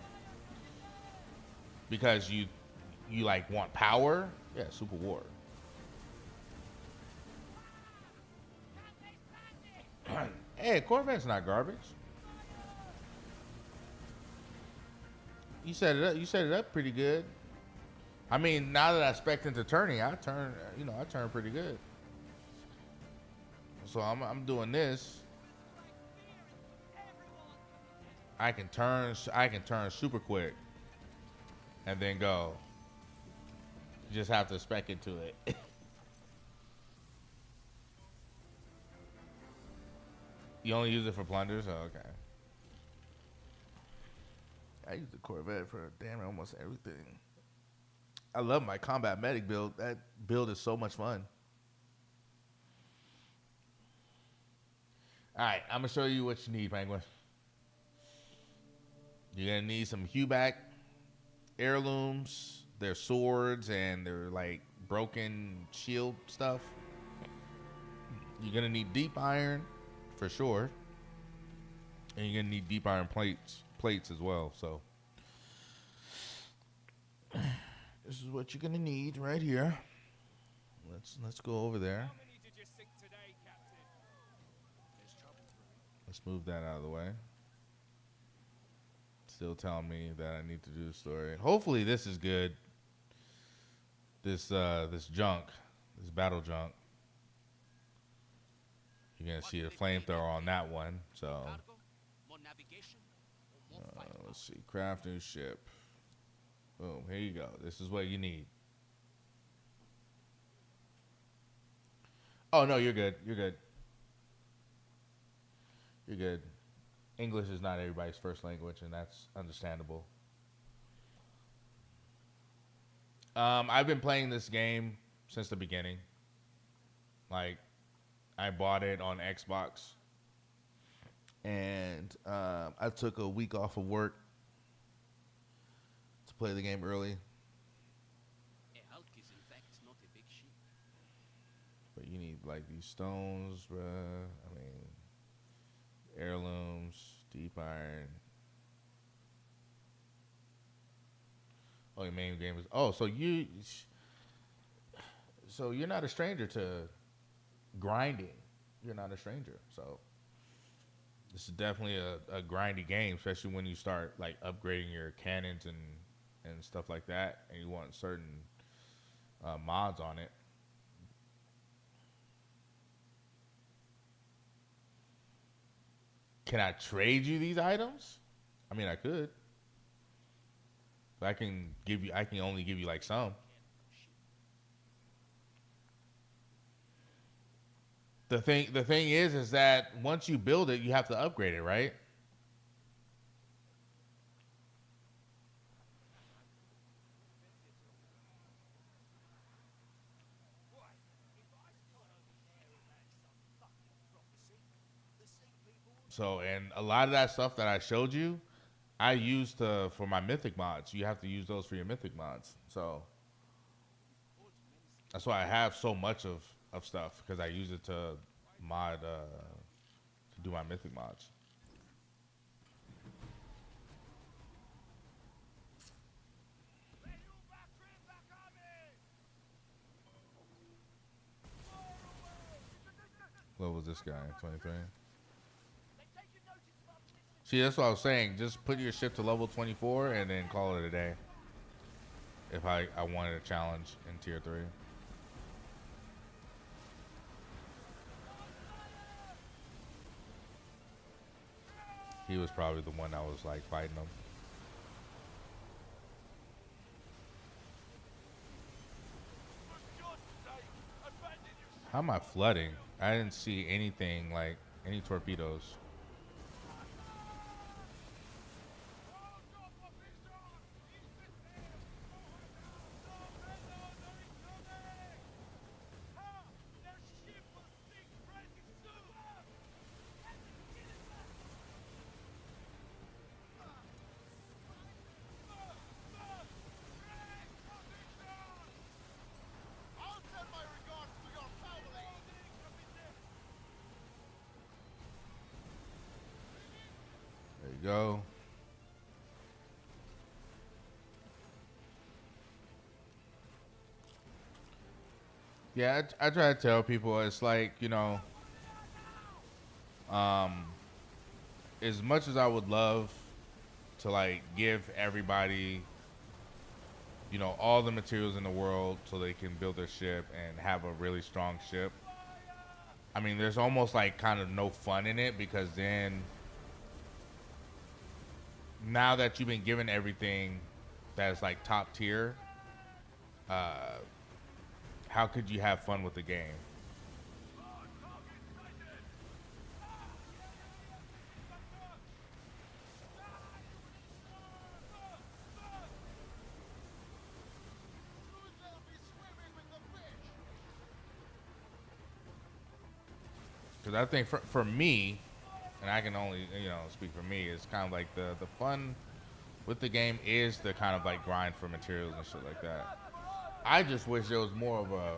because you like want power, yeah, Super War. Hey, Corvette's not garbage. You set it up. You set it up pretty good. I mean, now that I spec'd into turning, I turn pretty good. So I'm doing this. I can turn super quick, and then go. You just have to spec into it. You only use it for plunders? Oh, okay. I use the Corvette for damn near almost everything. I love my combat medic build. That build is so much fun. All right, I'm gonna show you what you need, Penguin. You're gonna need some Huback heirlooms, their swords, and their like broken shield stuff. You're gonna need deep iron for sure, and you're gonna need deep iron plates as well. So this is what you're gonna need right here. Let's go over there. How many did you sink today, Captain? There's trouble brewing. Let's move that out of the way. Still telling me that I need to do the story. Hopefully this is good. This junk, this battle junk. You're gonna see a flamethrower on that one. So Cargo, more navigation, or more fight. let's see, craft new ship. Boom, here you go. This is what you need. Oh no, you're good. You're good. You're good. English is not everybody's first language, and that's understandable. I've been playing this game since the beginning. Like, I bought it on Xbox, and I took a week off of work to play the game early. A hulk is in fact not a big ship. But you need like these stones, bruh. I mean, heirlooms, deep iron. Oh, your main game is. Oh, so you're not a stranger to grinding. You're not a stranger. So This is definitely a grindy game, especially when you start like upgrading your cannons and stuff like that, and you want certain mods on it. Can I trade you these items? I mean, I could. But I can give you. I can only give you like some. The thing is that once you build it, you have to upgrade it, right? So, and a lot of that stuff that I showed you, I used for my mythic mods. You have to use those for your mythic mods. So that's why I have so much of stuff, because I use it to mod to do my mythic mods. What was this guy? 23. See, that's what I was saying. Just put your ship to level 24 and then call it a day. If I wanted a challenge in tier 3. He was probably the one that was like fighting him. How am I flooding? I didn't see anything like any torpedoes. I'll send my regards to your family. There you go. Yeah, I try to tell people, it's like, as much as I would love to like give everybody, all the materials in the world so they can build their ship and have a really strong ship. I mean, there's almost like kind of no fun in it, because then now that you've been given everything that's like top tier, how could you have fun with the game? Soon they'll be swimming with the fish. Because I think for me, and I can only speak for me, it's kind of like the fun with the game is the kind of like grind for materials and shit like that. I just wish there was more of a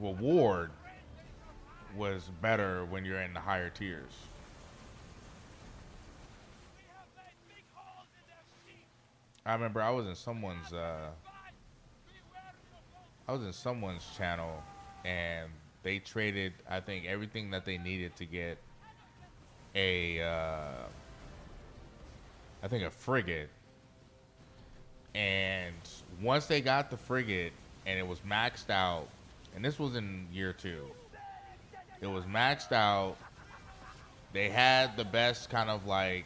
reward was better when you're in the higher tiers. I remember I was in someone's channel, and they traded, I think, everything that they needed to get a frigate. And once they got the frigate and it was maxed out, and this was in year 2, it was maxed out. They had the best kind of like,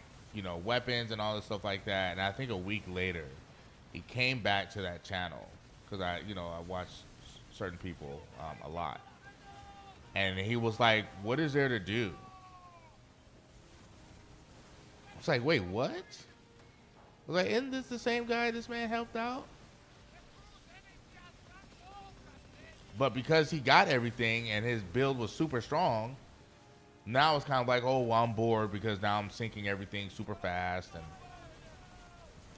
weapons and all this stuff like that. And I think a week later, he came back to that channel, because I watch certain people a lot. And he was like, what is there to do? I was like, wait, what? I was like, isn't this the same guy this man helped out? But because he got everything and his build was super strong, now it's kind of like, oh, well, I'm bored because now I'm sinking everything super fast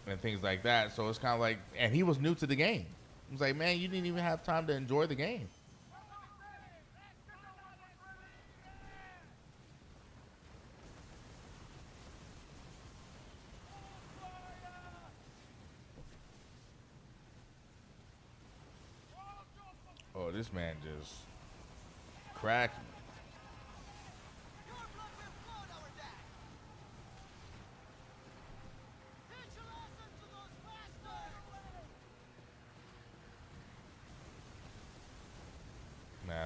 and things like that. So it's kind of like, and he was new to the game. I was like, man, you didn't even have time to enjoy the game. Oh, this man just cracked me. Your blood will flood our dad.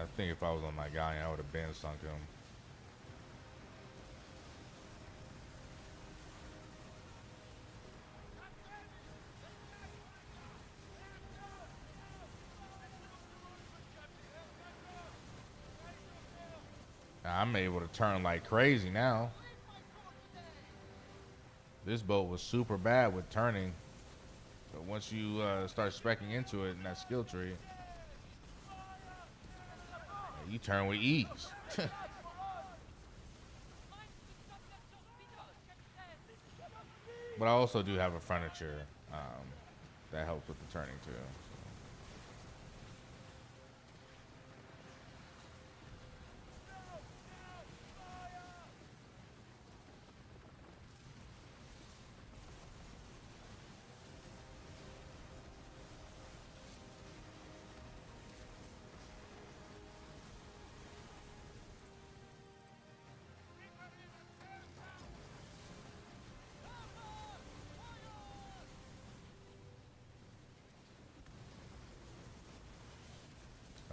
I think if I was on my guy, I would have been sunk him. I'm able to turn like crazy now. This boat was super bad with turning, but once you start speccing into it in that skill tree, you turn with ease. But I also do have a furniture that helps with the turning too.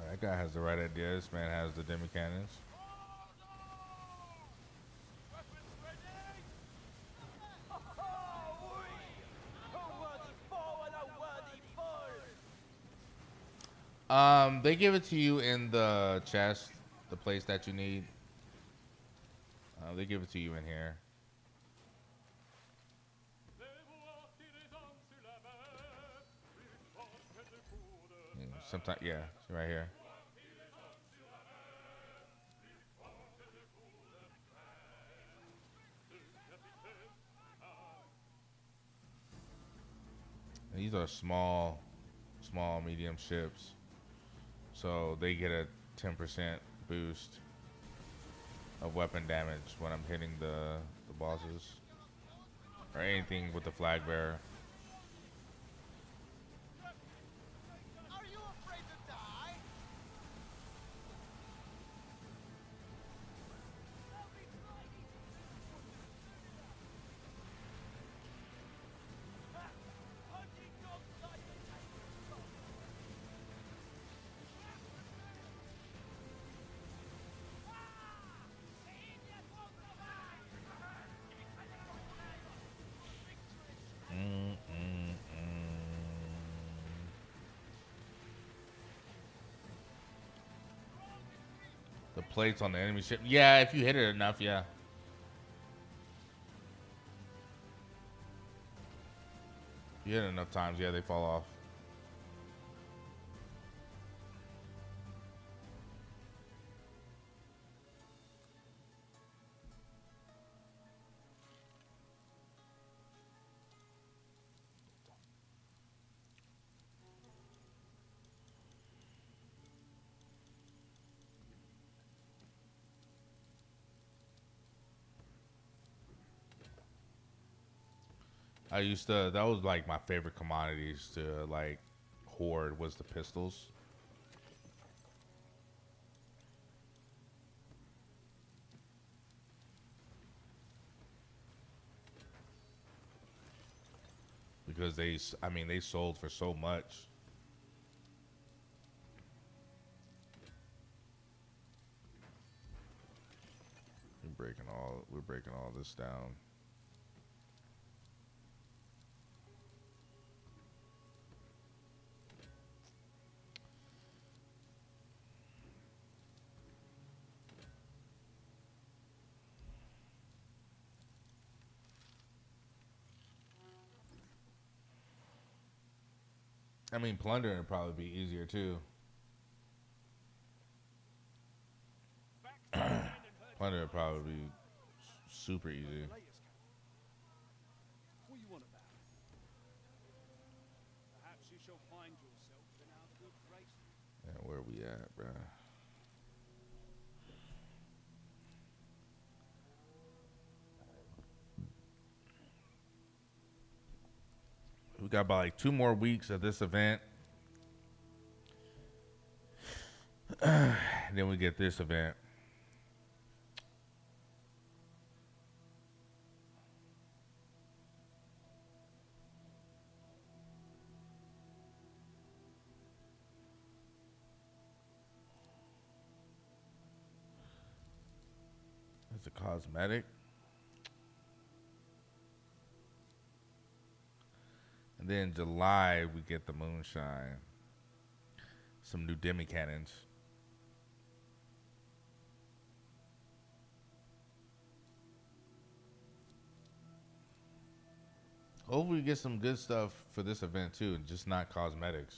That guy has the right idea. This man has the demi cannons. They give it to you in the chest, the place that you need. They give it to you in here. Sometimes, yeah, it's right here. These are small, medium ships. So they get a 10% boost of weapon damage when I'm hitting the bosses. Or anything with the flag bearer. Are you afraid to die? The plates on the enemy ship. Yeah, if you hit it enough, yeah. You hit it enough times, yeah, they fall off. I used to, that was like my favorite commodities to like hoard was the pistols. Because they sold for so much. We're breaking all this down. I mean, plundering would probably be easier too. Plunder would probably be super easy. What you want about? Perhaps you shall find yourself in our good graces. Yeah, where we at, bruh? We got about like 2 more weeks of this event. Then we get this event. a cosmetic. And then July, we get the Moonshine. Some new demi cannons. Hopefully we get some good stuff for this event too, and just not cosmetics.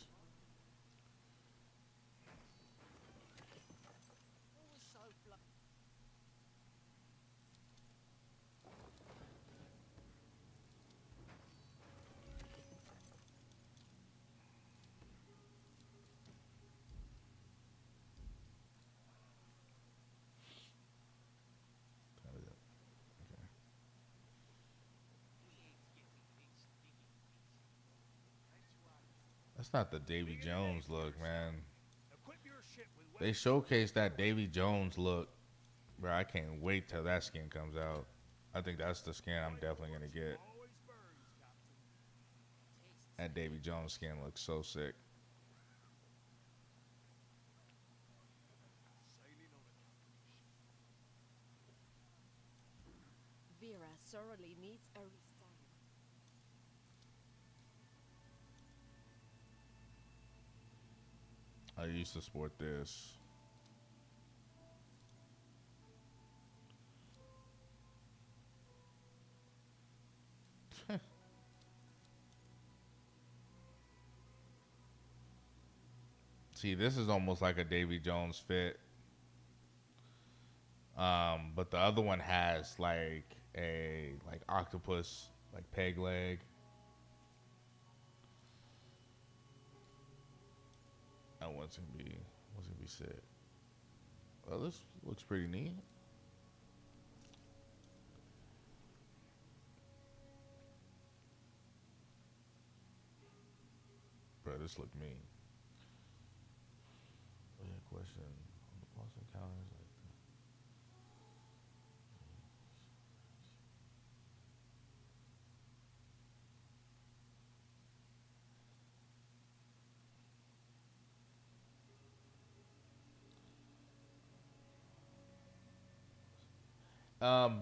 That's not the Davy Jones look, man. Equip your ship with They showcased that Davy Jones look, bro. I can't wait till that skin comes out. I think that's the skin I'm definitely gonna get. always burns, Captain. That Davy Jones skin looks so sick. Sailing on a Vera sorely needs a restart. I used to sport this. See, this is almost like a Davy Jones fit. But the other one has like a octopus like peg leg. That one's gonna be sick. Well, this looks pretty neat. Bro, this look mean. Oh, yeah, question. On the boss encounters like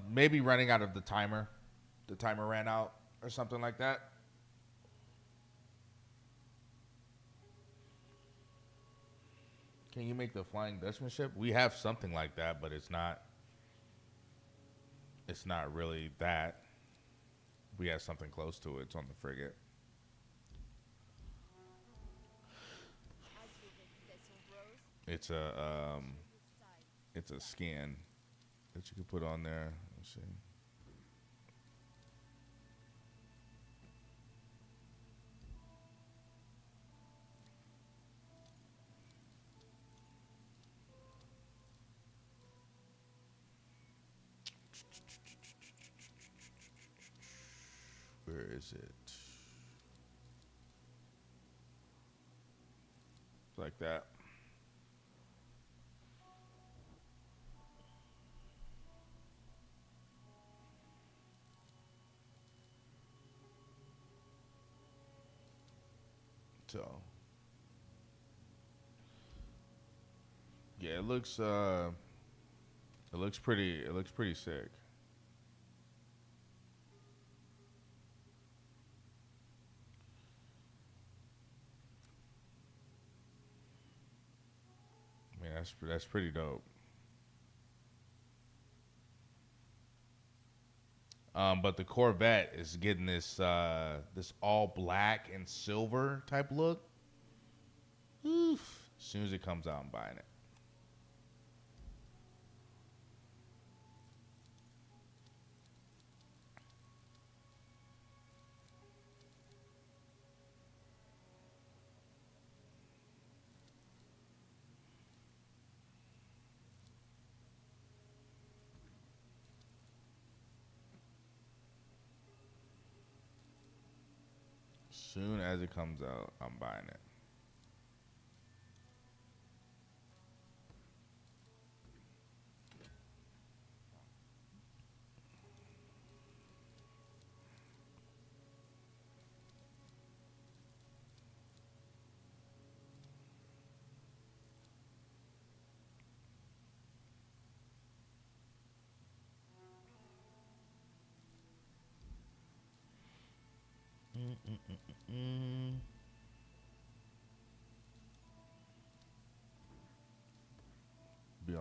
maybe running out of the timer. The timer ran out or something like that. Can you make the Flying Dutchman ship? We have something like that, but it's not really that. We have something close to it. It's on the frigate. As your reputation grows, It's a skin that you can put on there. Let's see. Where is it? Like that. So yeah, it looks pretty sick. I mean, that's pretty dope. But the Corvette is getting this all black and silver type look. Oof. As soon as it comes out, I'm buying it. As soon as it comes out, I'm buying it.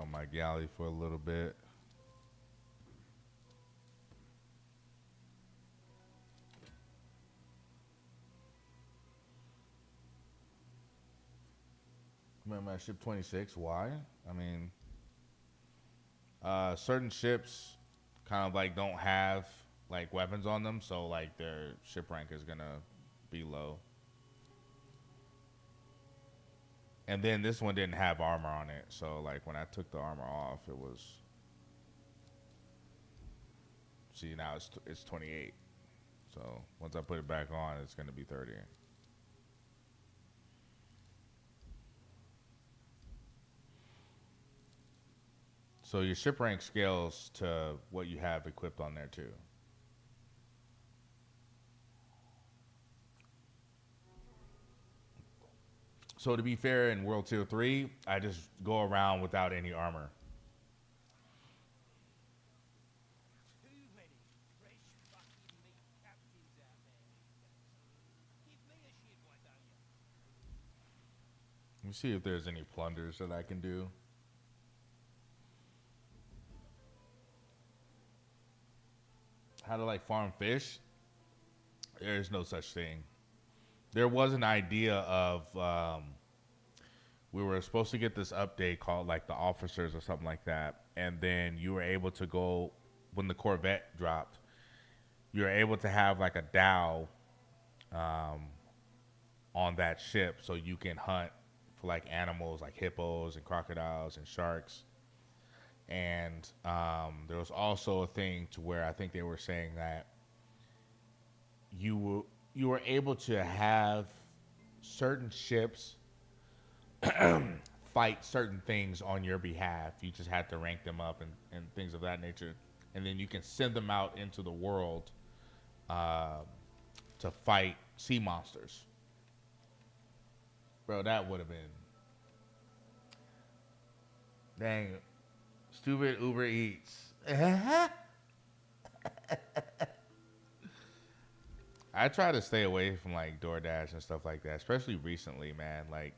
on my galley for a little bit. Remember, I ship 26. Why? I mean, certain ships kind of like don't have like weapons on them, so like their ship rank is gonna be low. And then this one didn't have armor on it, so like when I took the armor off, it was. See, now it's 28. So once I put it back on, it's gonna be 30. So your ship rank scales to what you have equipped on there too. So to be fair, in World Tier 3, I just go around without any armor. Too many fresh fucking meat captains out there these days. Give me a shit, why don't you? Let me see if there's any plunders that I can do. How to like farm fish? There's no such thing. There was an idea of we were supposed to get this update called like the officers or something like that, and then you were able to go when the Corvette dropped. You were able to have like a dhow on that ship, so you can hunt for like animals like hippos and crocodiles and sharks. And there was also a thing to where I think they were saying that you were able to have certain ships fight certain things on your behalf. You just had to rank them up and things of that nature. And then you can send them out into the world to fight sea monsters. Bro, that would have been... Dang. Stupid Uber Eats. I try to stay away from like DoorDash and stuff like that, especially recently, man. Like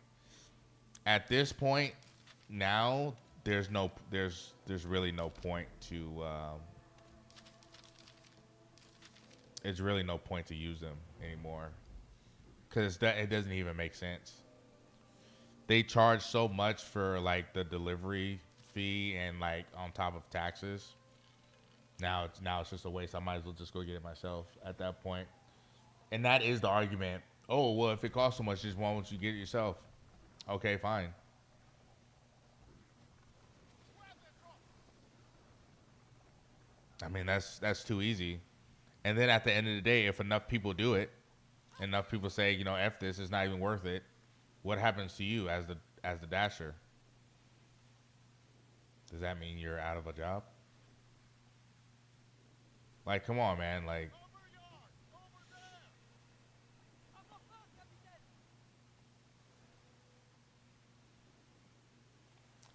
at this point now, there's really no point to it's really no point to use them anymore, because it doesn't even make sense. They charge so much for like the delivery fee and like on top of taxes. Now it's just a waste. I might as well just go get it myself at that point. And that is the argument. Oh, well, if it costs so much, just why don't you get it yourself? Okay, fine. I mean, that's too easy. And then at the end of the day, if enough people do it, enough people say, you know, F this, it's not even worth it, what happens to you as the dasher? Does that mean you're out of a job? Like, come on, man. Like,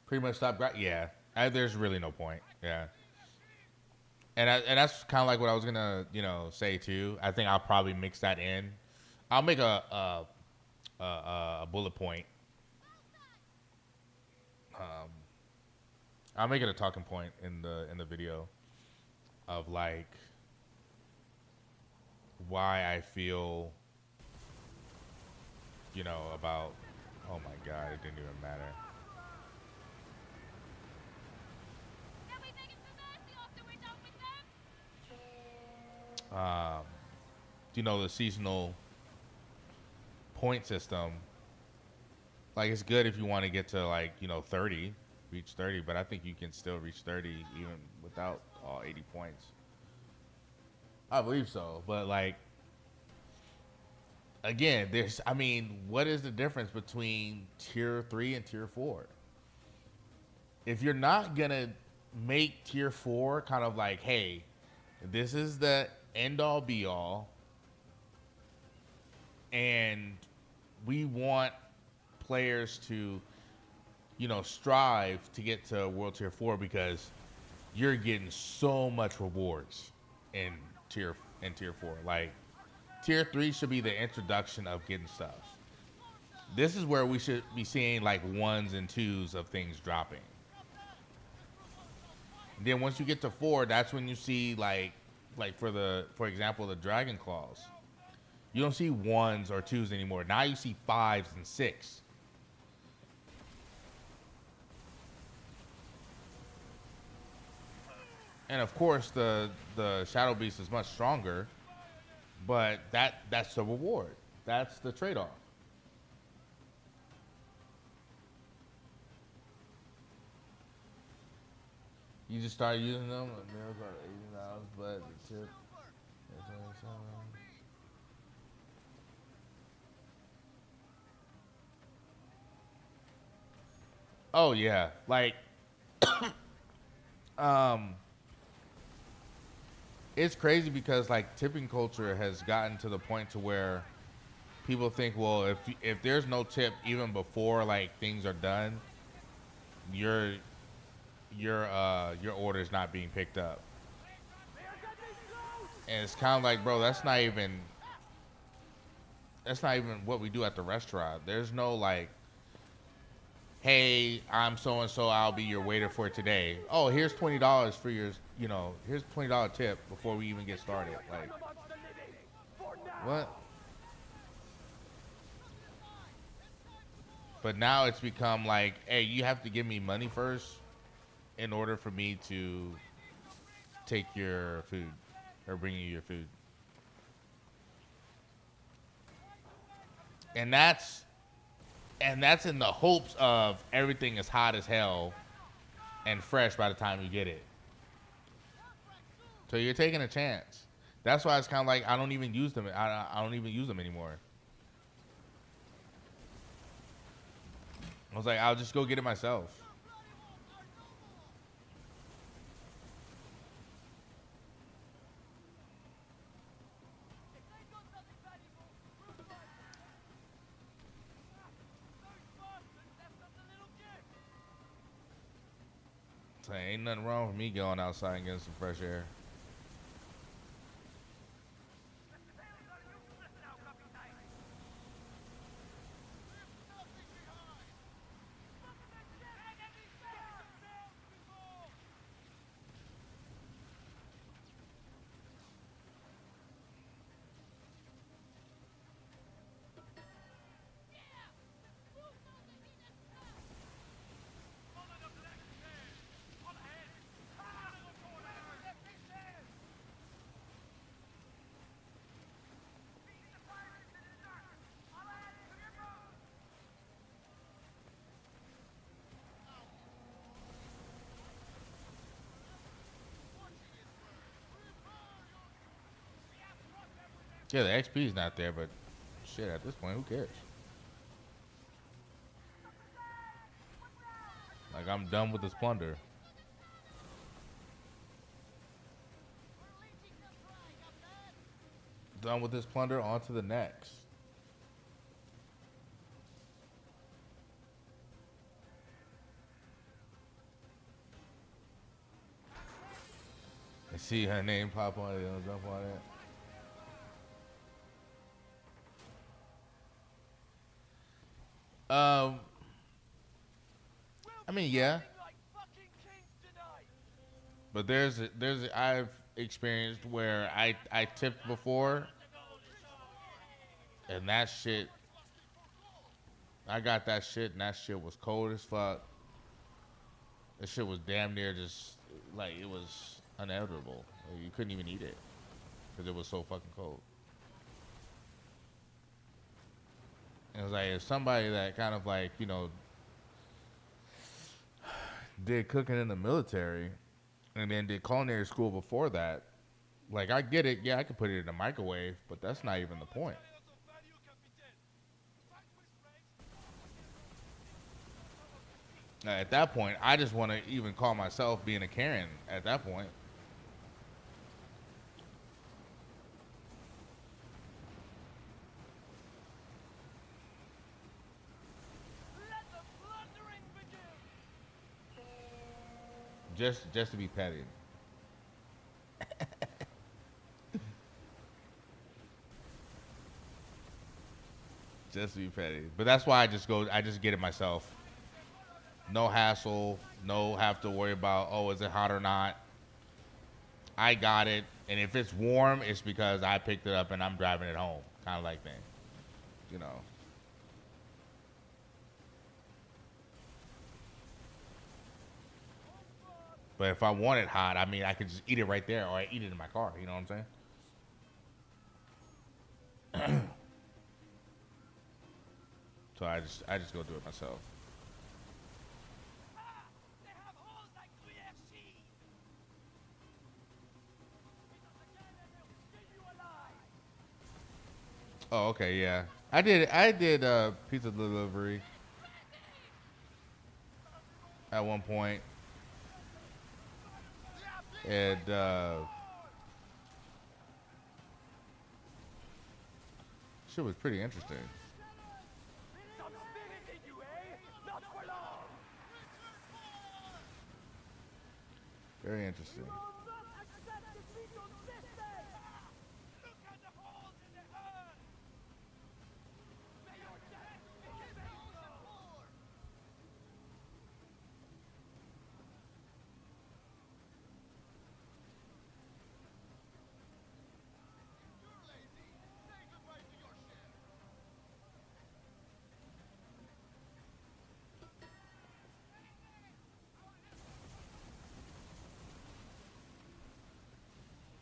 pretty much stop. Yeah, there's really no point. Yeah, and that's kind of like what I was gonna, say too. I think I'll probably mix that in. I'll make a bullet point. I'll make it a talking point in the video of like why I feel, about. Oh my God, it didn't even matter. The seasonal point system, like it's good if you want to get to like 30, reach 30, but I think you can still reach 30 even without all 80 points. I believe so, but like again, what is the difference between tier 3 and tier 4? If you're not gonna make tier 4 kind of like, hey, this is the end all be all, and we want players to, strive to get to World Tier 4 because you're getting so much rewards in tier 4. Like, tier 3 should be the introduction of getting stuff. This is where we should be seeing like 1s and 2s of things dropping. Then once you get to 4, that's when you see like for example the Dragon Claws. You don't see 1s or 2s anymore. Now you see 5s and 6. And of course the Shadow Beast is much stronger, but that's the reward. That's the trade-off. You just start using them. But the tip. Oh yeah, like, it's crazy because like tipping culture has gotten to the point to where people think, well, if there's no tip even before like things are done, your order is not being picked up. And it's kind of like, bro, that's not even what we do at the restaurant. There's no like, hey, I'm so and so, I'll be your waiter for today. Oh, here's $20 for your, here's $20 tip before we even get started. Like, what? But now it's become like, hey, you have to give me money first in order for me to take your food or bring you your food. And that's in the hopes of everything is hot as hell and fresh by the time you get it. So you're taking a chance. That's why it's kind of like I don't even use them. I don't even use them anymore. I was like, I'll just go get it myself. So ain't nothing wrong with me going outside and getting some fresh air. Yeah, the XP is not there, but shit, at this point, who cares? Like, I'm done with this plunder. Done with this plunder, on to the next. I see her name pop on it, don't jump on it. I mean, yeah. But I've experienced where I tipped before, and that shit, I got that shit, and that shit was cold as fuck. That shit was damn near just, like, it was unedible. Like, you couldn't even eat it, because it was so fucking cold. And it was like, if somebody that kind of like, did cooking in the military and then did culinary school before that, like, I get it. Yeah, I could put it in the microwave, but that's not even the point. At that point, I just want to even call myself being a Karen at that point. Just to be petty. Just to be petty. But that's why I just get it myself. No hassle. No have to worry about, oh, is it hot or not? I got it. And if it's warm, it's because I picked it up and I'm driving it home. Kind of like thing. You know. But if I want it hot, I mean, I could just eat it right there, or I eat it in my car. You know what I'm saying? So I just go do it myself. They have holes like Gruyere cheese. Hit us again and they'll skin you alive. Oh, okay, yeah. I did pizza delivery at one point. And shit was pretty interesting. Some spirit in you, eh? Not for long. Very interesting. Will not accept defeat on this day. Look at the holes in the earth. May your death be painful. You're lazy. Say goodbye to your ship.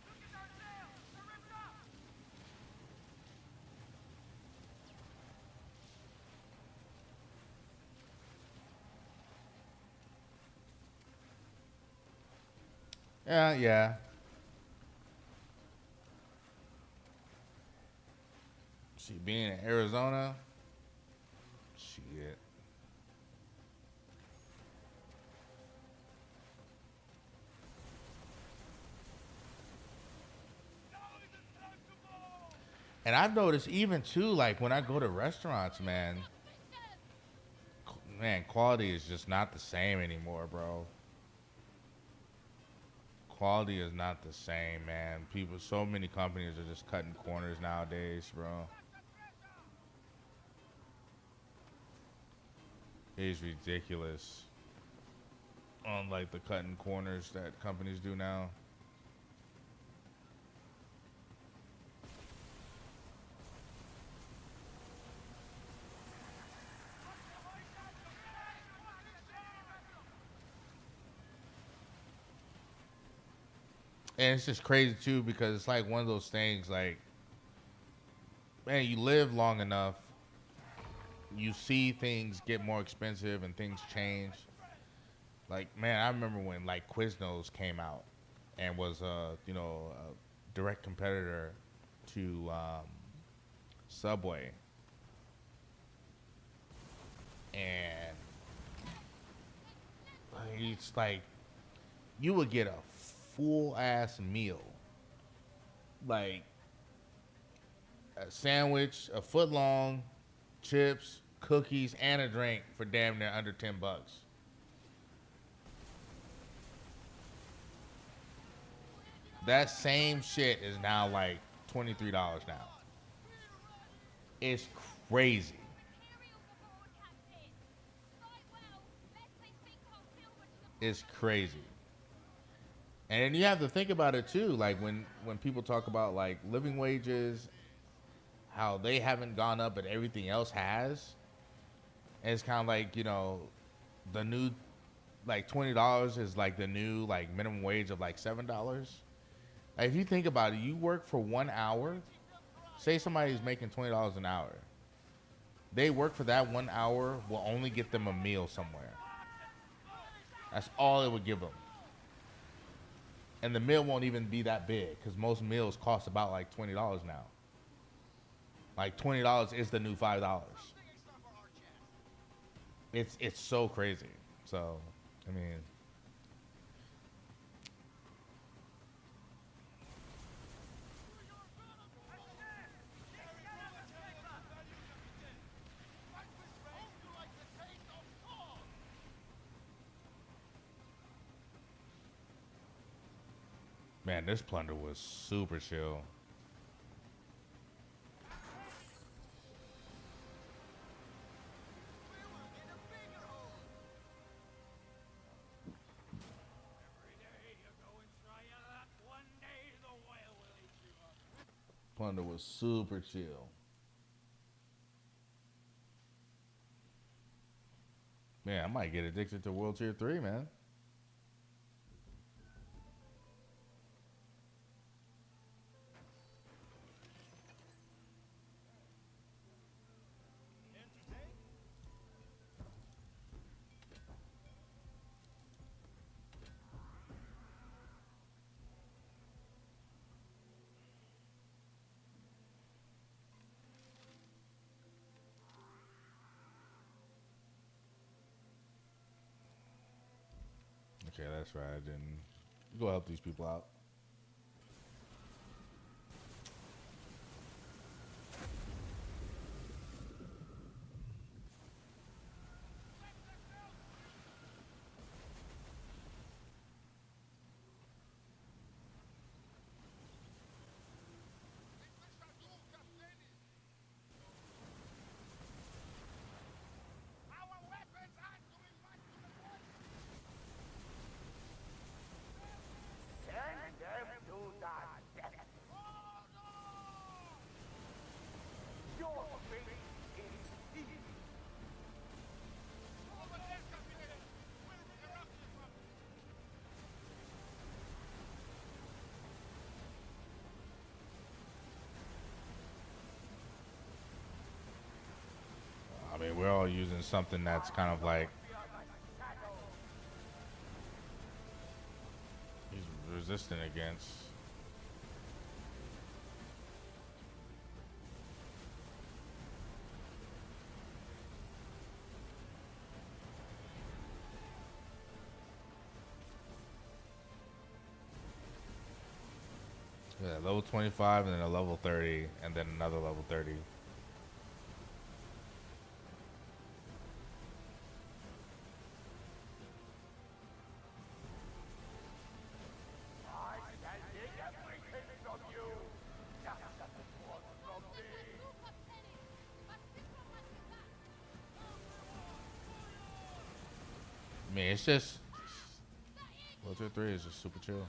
Look at our sails. They're ripped up. Yeah. See, being in Arizona, shit. And I've noticed even too, like when I go to restaurants, man, quality is just not the same anymore, bro. Quality is not the same, man. So many companies are just cutting corners nowadays, bro. It is ridiculous on like the cutting corners that companies do now. And it's just crazy too because it's like one of those things like, man, you live long enough, you see things get more expensive and things change. Like, man, I remember when like Quiznos came out and was a direct competitor to Subway, and it's like you would get a full ass meal, like a sandwich, a foot long, chips, cookies, and a drink for damn near under $10. That same shit is now like $23 now. It's crazy. It's crazy. And then you have to think about it too, like when people talk about like living wages, how they haven't gone up but everything else has. And it's kind of like, the new like $20 is like the new like minimum wage of like $7. Like, if you think about it, you work for 1 hour. Say somebody's making $20 an hour. They work for that 1 hour will only get them a meal somewhere. That's all it would give them. And the meal won't even be that big because most meals cost about like $20 now. Like $20 is the new $5. It's so crazy. So, I mean, man, this plunder was super chill. Plunder was super chill. Man, I might get addicted to World Tier 3, man. Okay, that's right. I didn't go help these people out. Our weapons aren't doing much to the point. Send them to the death. Oh no! Your fate is sealed. Over there, Captain. Where did the rocket from? I mean, we're all using something that's kind of like he's resistant against. Yeah, level 25 and then a level 30 and then another level 30. I shall take everything from you. Just as it was from me. I mean, it's just World Tier 3 is just super chill.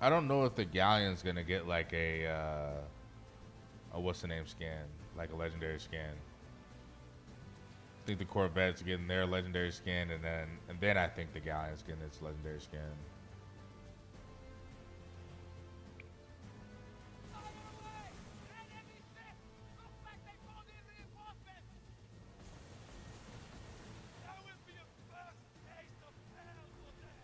I don't know if the Galleon's gonna get like a what's the name skin, like a legendary skin. I think the Corvette's getting their legendary skin, and then I think the Galleon's getting its legendary skin. Enemy ship! Looks like they found a reinforcement! That will be a first taste of hell for them!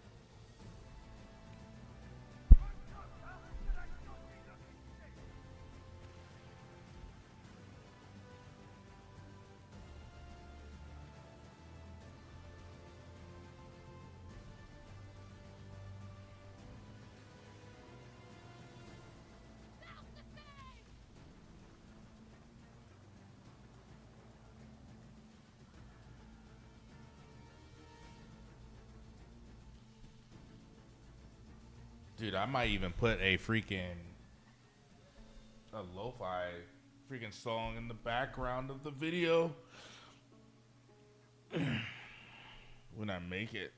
Dude, I might even put a lo-fi freaking song in the background of the video when I make it.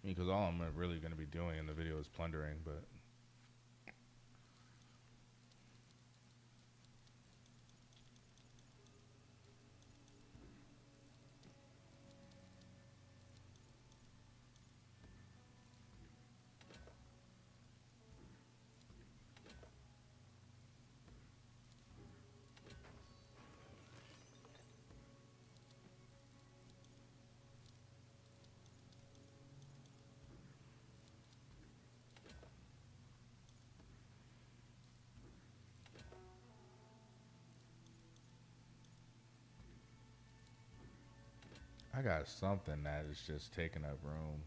I mean, because all I'm really going to be doing in the video is plundering, but I got something that is just taking up room.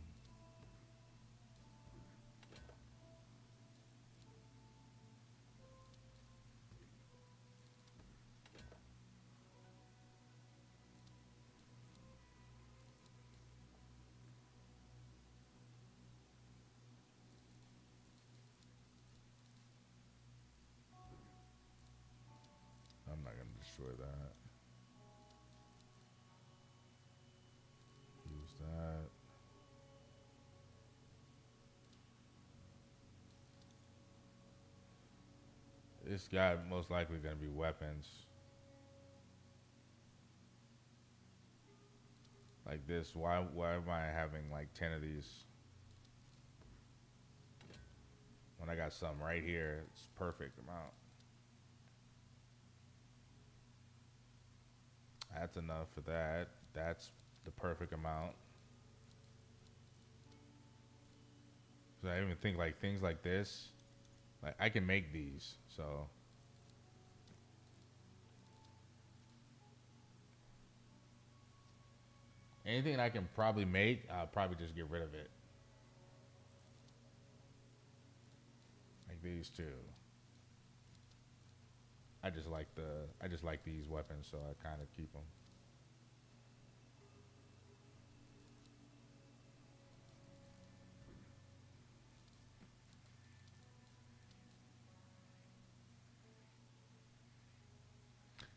destroy that. Use that. This guy most likely gonna be weapons. Like this. Why am I having like 10 of these? When I got some right here, it's perfect amount. That's enough for that. That's the perfect amount. So I even think like things like this, like I can make these, so. Anything I can probably make, I'll probably just get rid of it. Like these two. I just like these weapons, so I kind of keep them.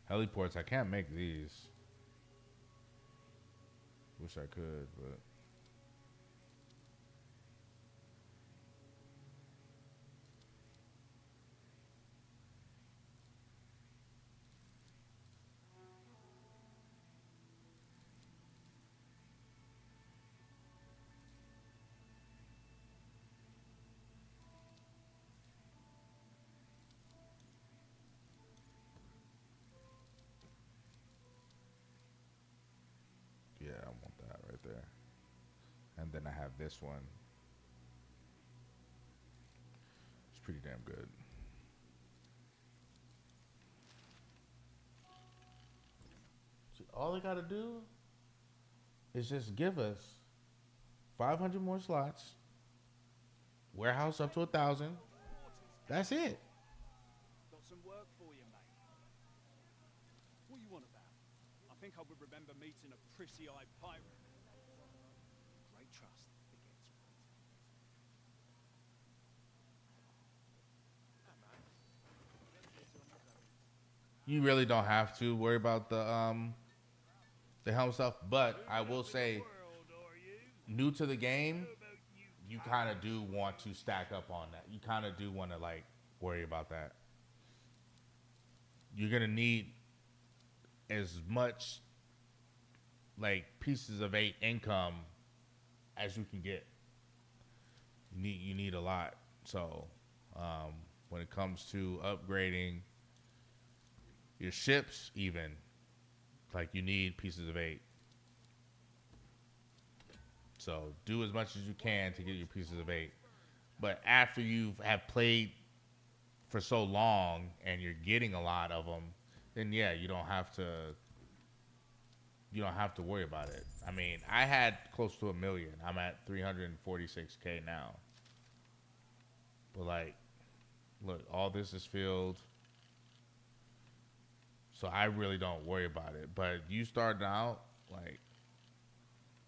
Heliports, I can't make these. Wish I could, but. Yeah, I want that right there. And then I have this one. It's pretty damn good. See, all they gotta do is just give us 500 more slots, warehouse up to 1,000. That's it. Got some work for you, mate. What you want about? I think I would remember meeting a pretty-eyed pirate. Great trust begets great. You really don't have to worry about the helm stuff, but I will say, new to the game, you kind of do want to stack up on that. You kind of do want to like worry about that. You're gonna need as much like pieces of 8 income as you can get. You need a lot. So when it comes to upgrading your ships, even like you need pieces of 8. So do as much as you can to get your pieces of 8. But after you have played for so long and you're getting a lot of them, then yeah, you don't have to worry about it. I mean, I had close to 1 million. I'm at 346K now. But like, look, all this is filled. So I really don't worry about it. But you starting out, like,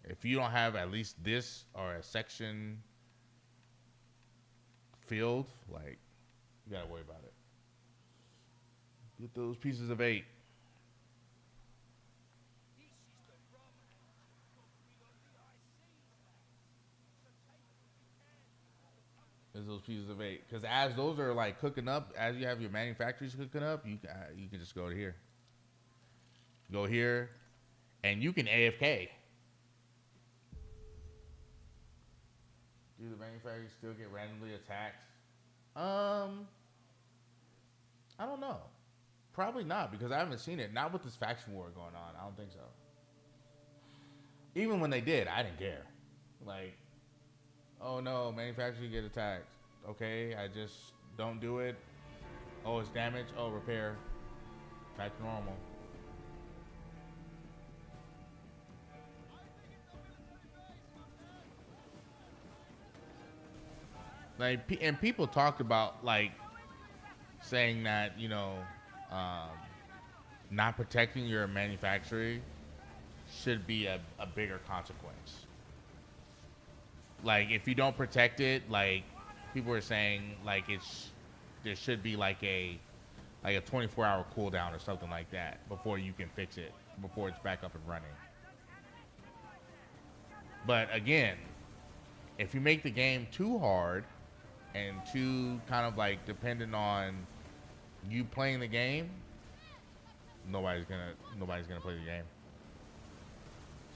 if you don't have at least this or a section filled, like, you gotta worry about it. Get those pieces of 8. There's those pieces of 8. Because as those are like cooking up, as you have your manufacturers cooking up, you can just go to here. Go here, and you can AFK. Do the manufacturers still get randomly attacked? I don't know. Probably not, because I haven't seen it. Not with this faction war going on. I don't think so. Even when they did, I didn't care. Like, oh no, manufacturers get attacked. Okay, I just don't do it. Oh, it's damage. Oh, repair. Back to normal. Like, and people talked about like saying that, you know, not protecting your manufacturer should be a bigger consequence. Like, if you don't protect it, like people were saying, like there should be like a like a 24-hour cooldown or something like that before you can fix it, before it's back up and running. But again, if you make the game too hard and too kind of like dependent on you playing the game, nobody's gonna play the game.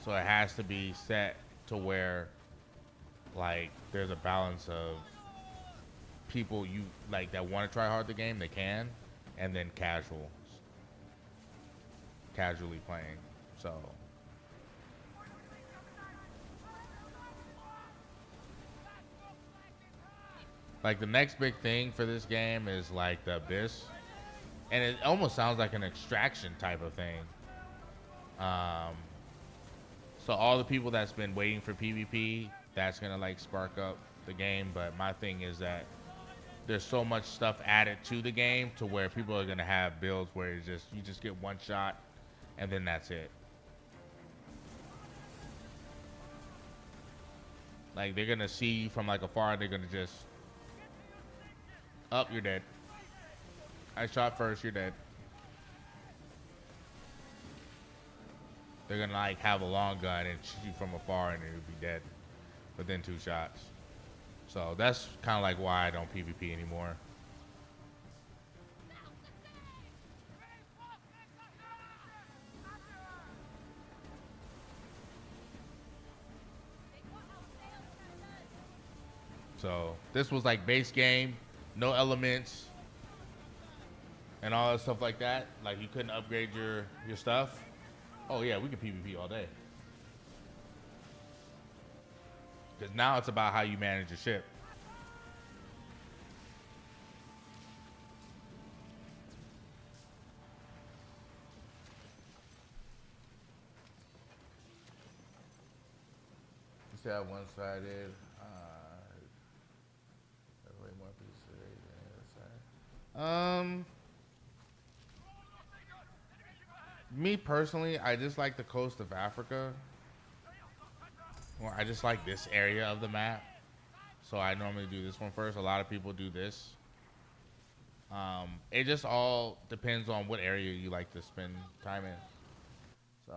So it has to be set to where like there's a balance of people you like that want to try hard the game, they can, and then casually playing. So like the next big thing for this game is like the Abyss, and it almost sounds like an extraction type of thing. So all the people that's been waiting for PvP, that's gonna like spark up the game. But my thing is that there's so much stuff added to the game to where people are gonna have builds where it's just you just get one shot and then that's it. Like they're gonna see you from like afar, they're gonna just up, you're dead. I shot first, you're dead. They're gonna like have a long gun and shoot you from afar and you'll be dead within 2 shots. So that's kind of like why I don't PvP anymore. So this was like base game, no elements and all that stuff like that. Like you couldn't upgrade your stuff. Oh yeah, we can PvP all day. Because now it's about how you manage your ship. You see how one-sided. Way more pieces than the other side. Me personally, I just like the coast of Africa. Well, I just like this area of the map. So I normally do this one first. A lot of people do this. It just all depends on what area you like to spend time in. So.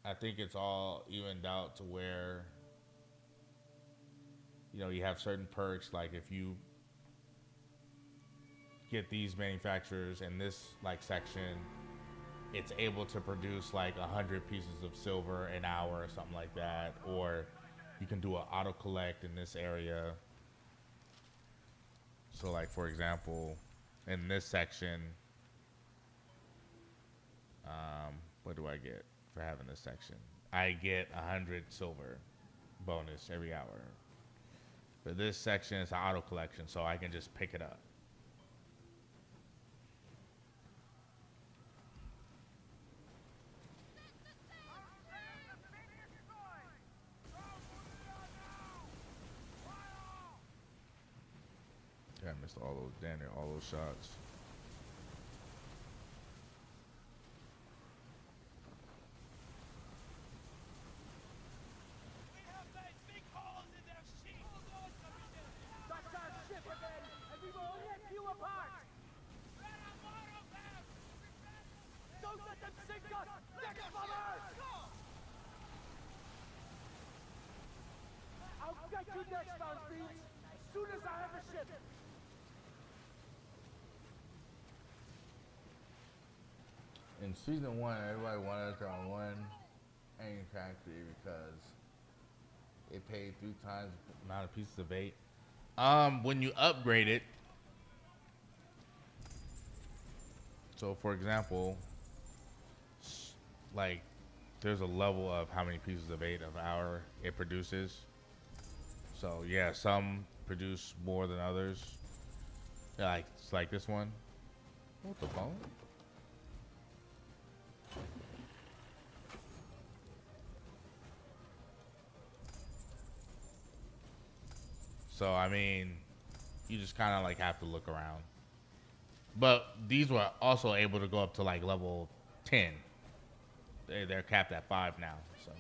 I think it's all evened out to where, you know, you have certain perks. Like if you get these manufacturers in this like section, it's able to produce like 100 pieces of silver an hour or something like that. Or you can do an auto collect in this area. So like for example, in this section, what do I get for having this section? I get 100 silver bonus every hour. For this section, it's an auto collection, so I can just pick it up. Yeah, I missed all those, damn near all those shots. We have made big holes in their sheet. That's our ship again, and we will rip you apart. Don't let them sink us. Next bombers. I'll get you next, Malfeeds, as soon as I have a ship. In season 1, everybody wanted to on one aim factory because it paid 3 times the amount of pieces of bait. When you upgrade it, so for example, like there's a level of how many pieces of bait of hour it produces. So yeah, some produce more than others. Yeah, like it's like this one. What the phone? So, I mean, you just kind of like have to look around. But these were also able to go up to like level 10. They're capped at 5 now. So,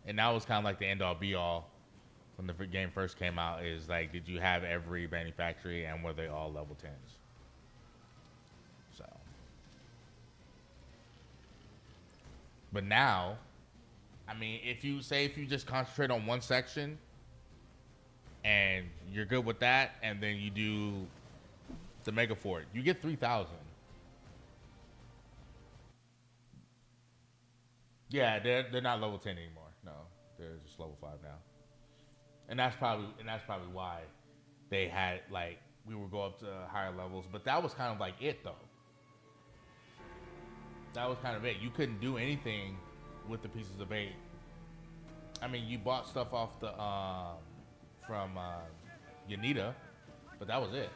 and that was kind of like the end all be all when the game first came out is like, did you have every manufacturer and were they all level 10s? So, but now, I mean, if you just concentrate on one section and you're good with that, and then you do the Mega Fort, you get 3,000. Yeah, they're not level 10 anymore. No, they're just level 5 now. And that's probably why they had, like, we would go up to higher levels, but that was kind of like it though. That was kind of it. You couldn't do anything with the pieces of 8. I mean, you bought stuff off the from Yanita, but that was it.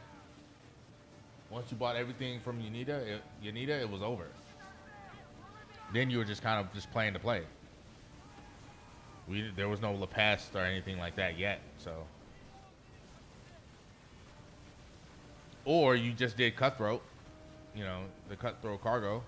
Once you bought everything from Yanita, it was over. Then you were just kind of just playing to play. There was no La Peste or anything like that yet, so. Or you just did Cutthroat, you know, the Cutthroat cargo.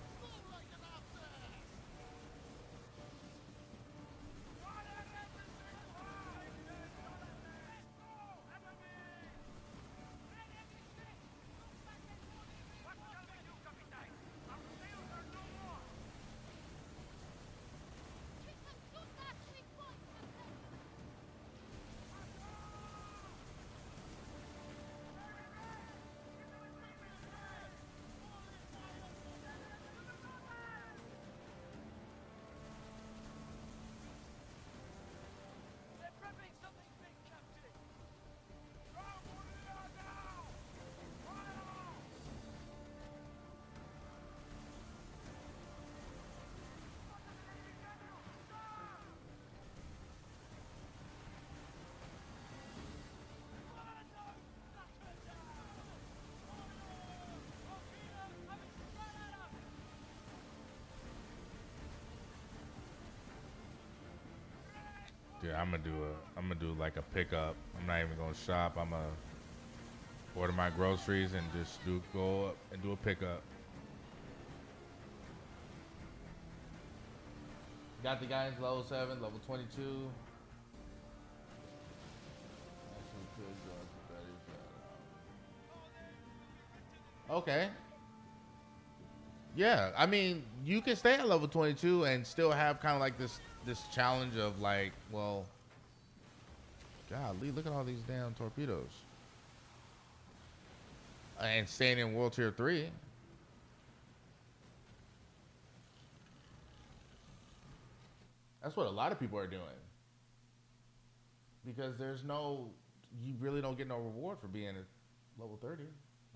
They're prepping something big, Captain. Now! Dude, I'm gonna do like a pickup. I'm not even gonna shop. I'm gonna order my groceries and just go up and do a pickup. Got the guys level 7, level 22. Okay. Yeah, I mean, you can stay at level 22 and still have kind of like this challenge of like, well, golly, look at all these damn torpedoes. And staying in World Tier 3. That's what a lot of people are doing. Because you really don't get no reward for being at level 30.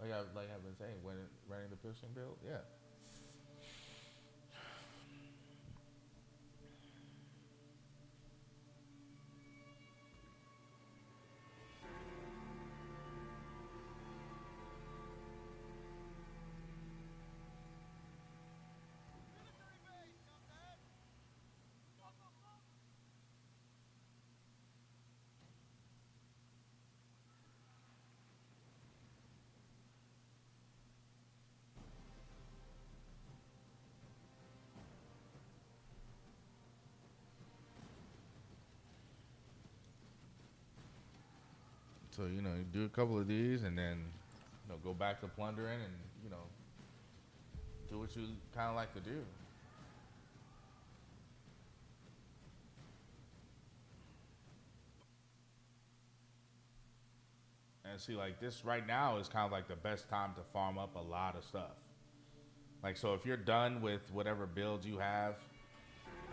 Like I've been saying, when running the pushing build, yeah. So, you know, you do a couple of these and then, you know, go back to plundering and, you know, do what you kind of like to do. And see, like, this right now is kind of like the best time to farm up a lot of stuff. Like, so if you're done with whatever build you have,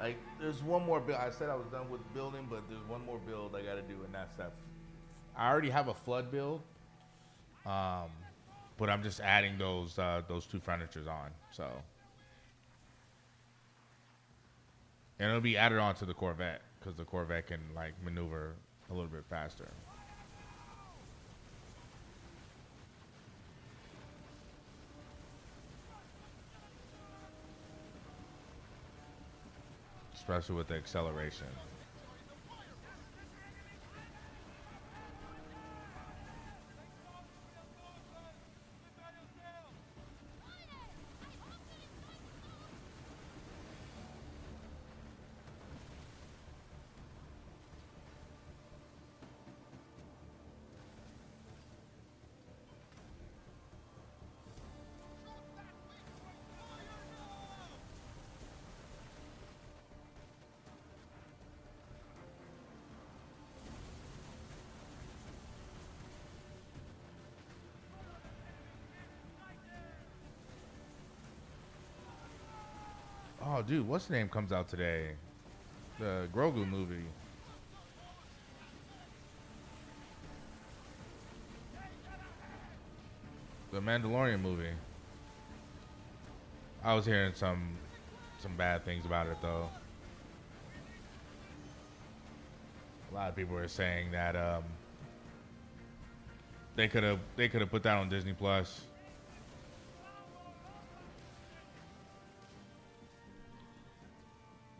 like, there's one more build. I said I was done with building, but there's one more build I got to do, and that's that. I already have a flood build, but I'm just adding those 2 furnitures on. So, and it'll be added on to the Corvette because the Corvette can like maneuver a little bit faster. Especially with the acceleration. Oh, dude, what's the name comes out today? The Grogu movie. The Mandalorian movie. I was hearing some bad things about it though. A lot of people were saying that they could have put that on Disney Plus.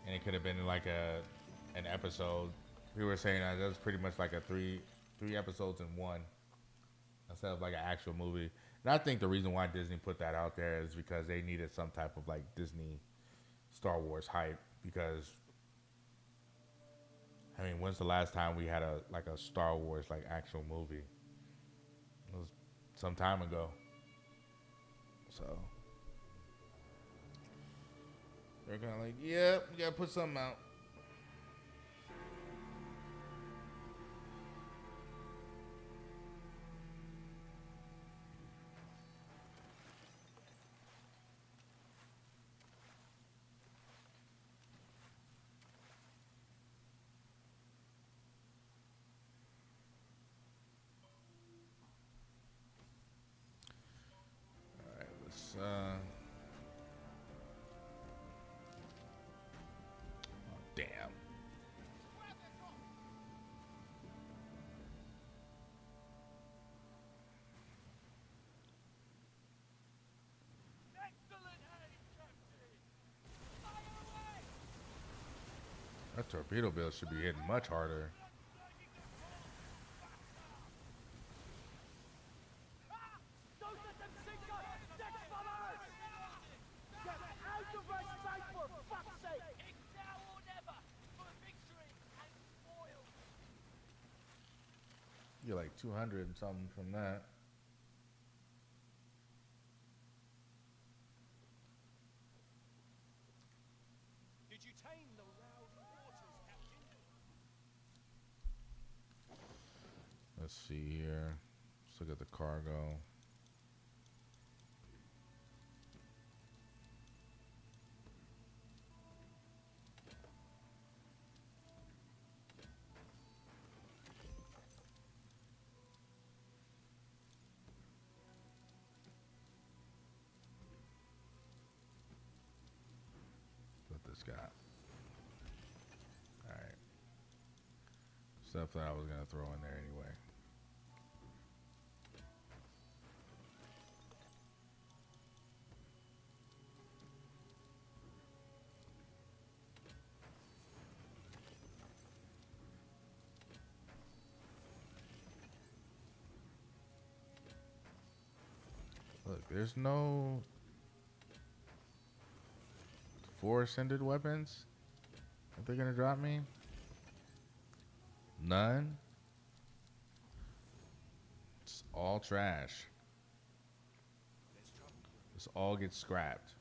And it could have been like an episode. We were saying that was pretty much like a three episodes in one instead of like an actual movie. And I think the reason why Disney put that out there is because they needed some type of like Disney Star Wars hype. Because I mean, when's the last time we had a Star Wars like actual movie? It was some time ago. So they're kind of like, yeah, we gotta put something out. All right, let's. Oh, damn. Excellent aim, Captain! Fire away! That torpedo bill should be hitting much harder. Don't let them sink us! Deck bombers! Get out of my sight for fuck's sake! It's now or never for victory and spoil! You get like 200 and something from that. Did you tame the rowdy waters, Captain? Let's see here. Let's look at the cargo. What this got? All right. Stuff that I was gonna throw in there anyway. Look, there's no four ascended weapons that they're gonna drop me. None. It's all trash. This all gets scrapped.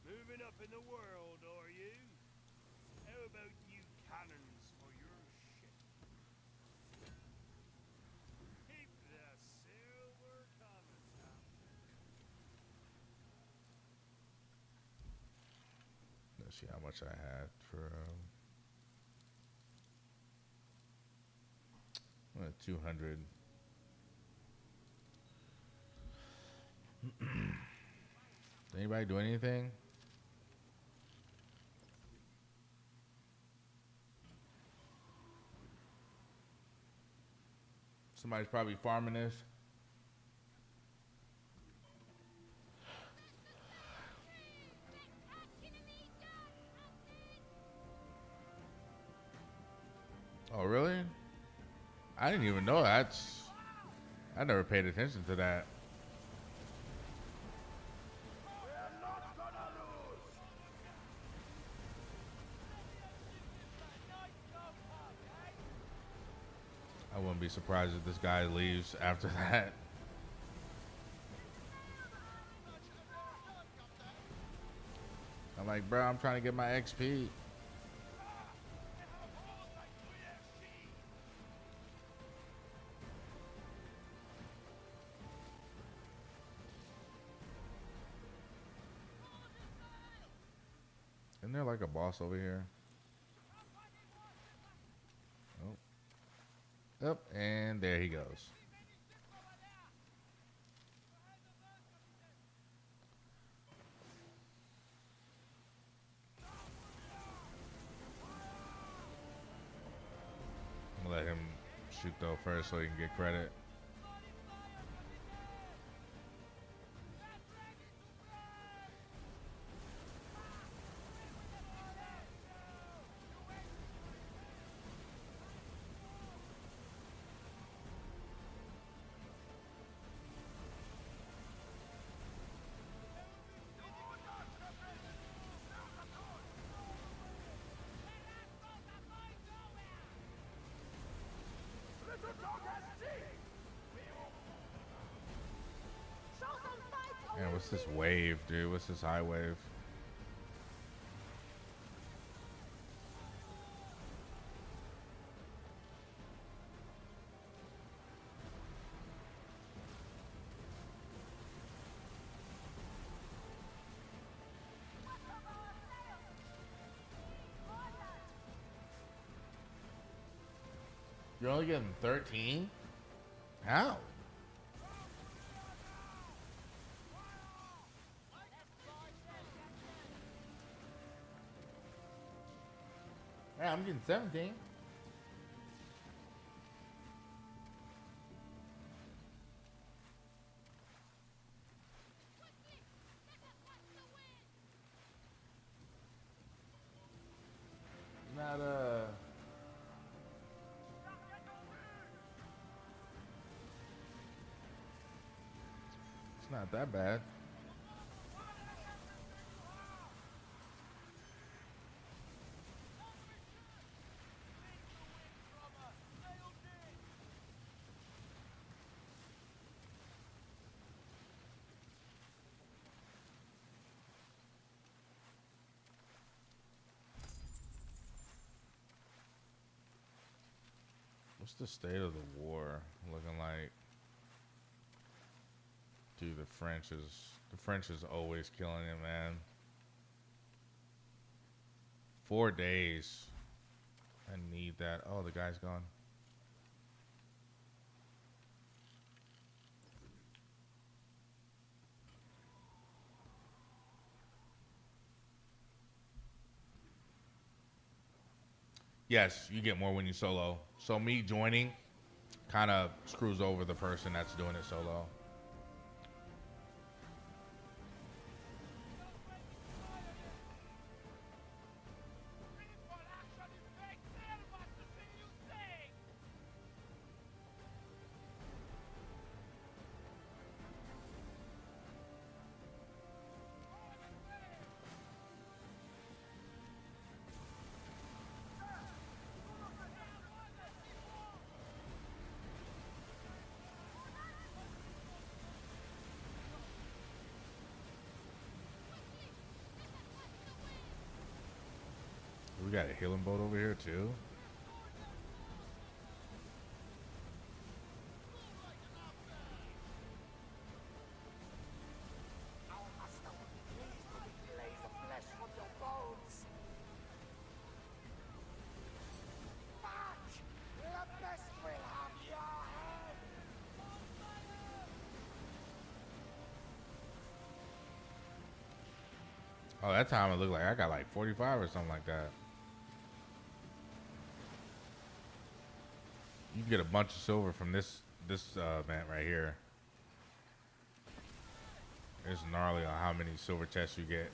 Moving up in the world, are you? How about you cannons for your ship? Keep the silver coming, Captain. Let's see how much I had for 200. Did anybody do anything? Somebody's probably farming this. Oh, really? I didn't even know that. I never paid attention to that. I wouldn't be surprised if this guy leaves after that. I'm like, bro, I'm trying to get my XP. Isn't there like a boss over here? Oh. Yep, and there he goes. I'm gonna let him shoot though first so he can get credit. Man, what's this wave, dude? What's this high wave? You're only getting 13? How? Yeah, I'm getting 17. Not it's not that bad. What's the state of the war looking like? Dude, the French is always killing it, man. 4 days. I need that. Oh, the guy's gone. Yes, you get more when you solo. So me joining kind of screws over the person that's doing it solo. We got a healing boat over here too. Oh, that time it looked like I got like 45 or something like that. You can get a bunch of silver from this event right here. It's gnarly on how many silver chests you get.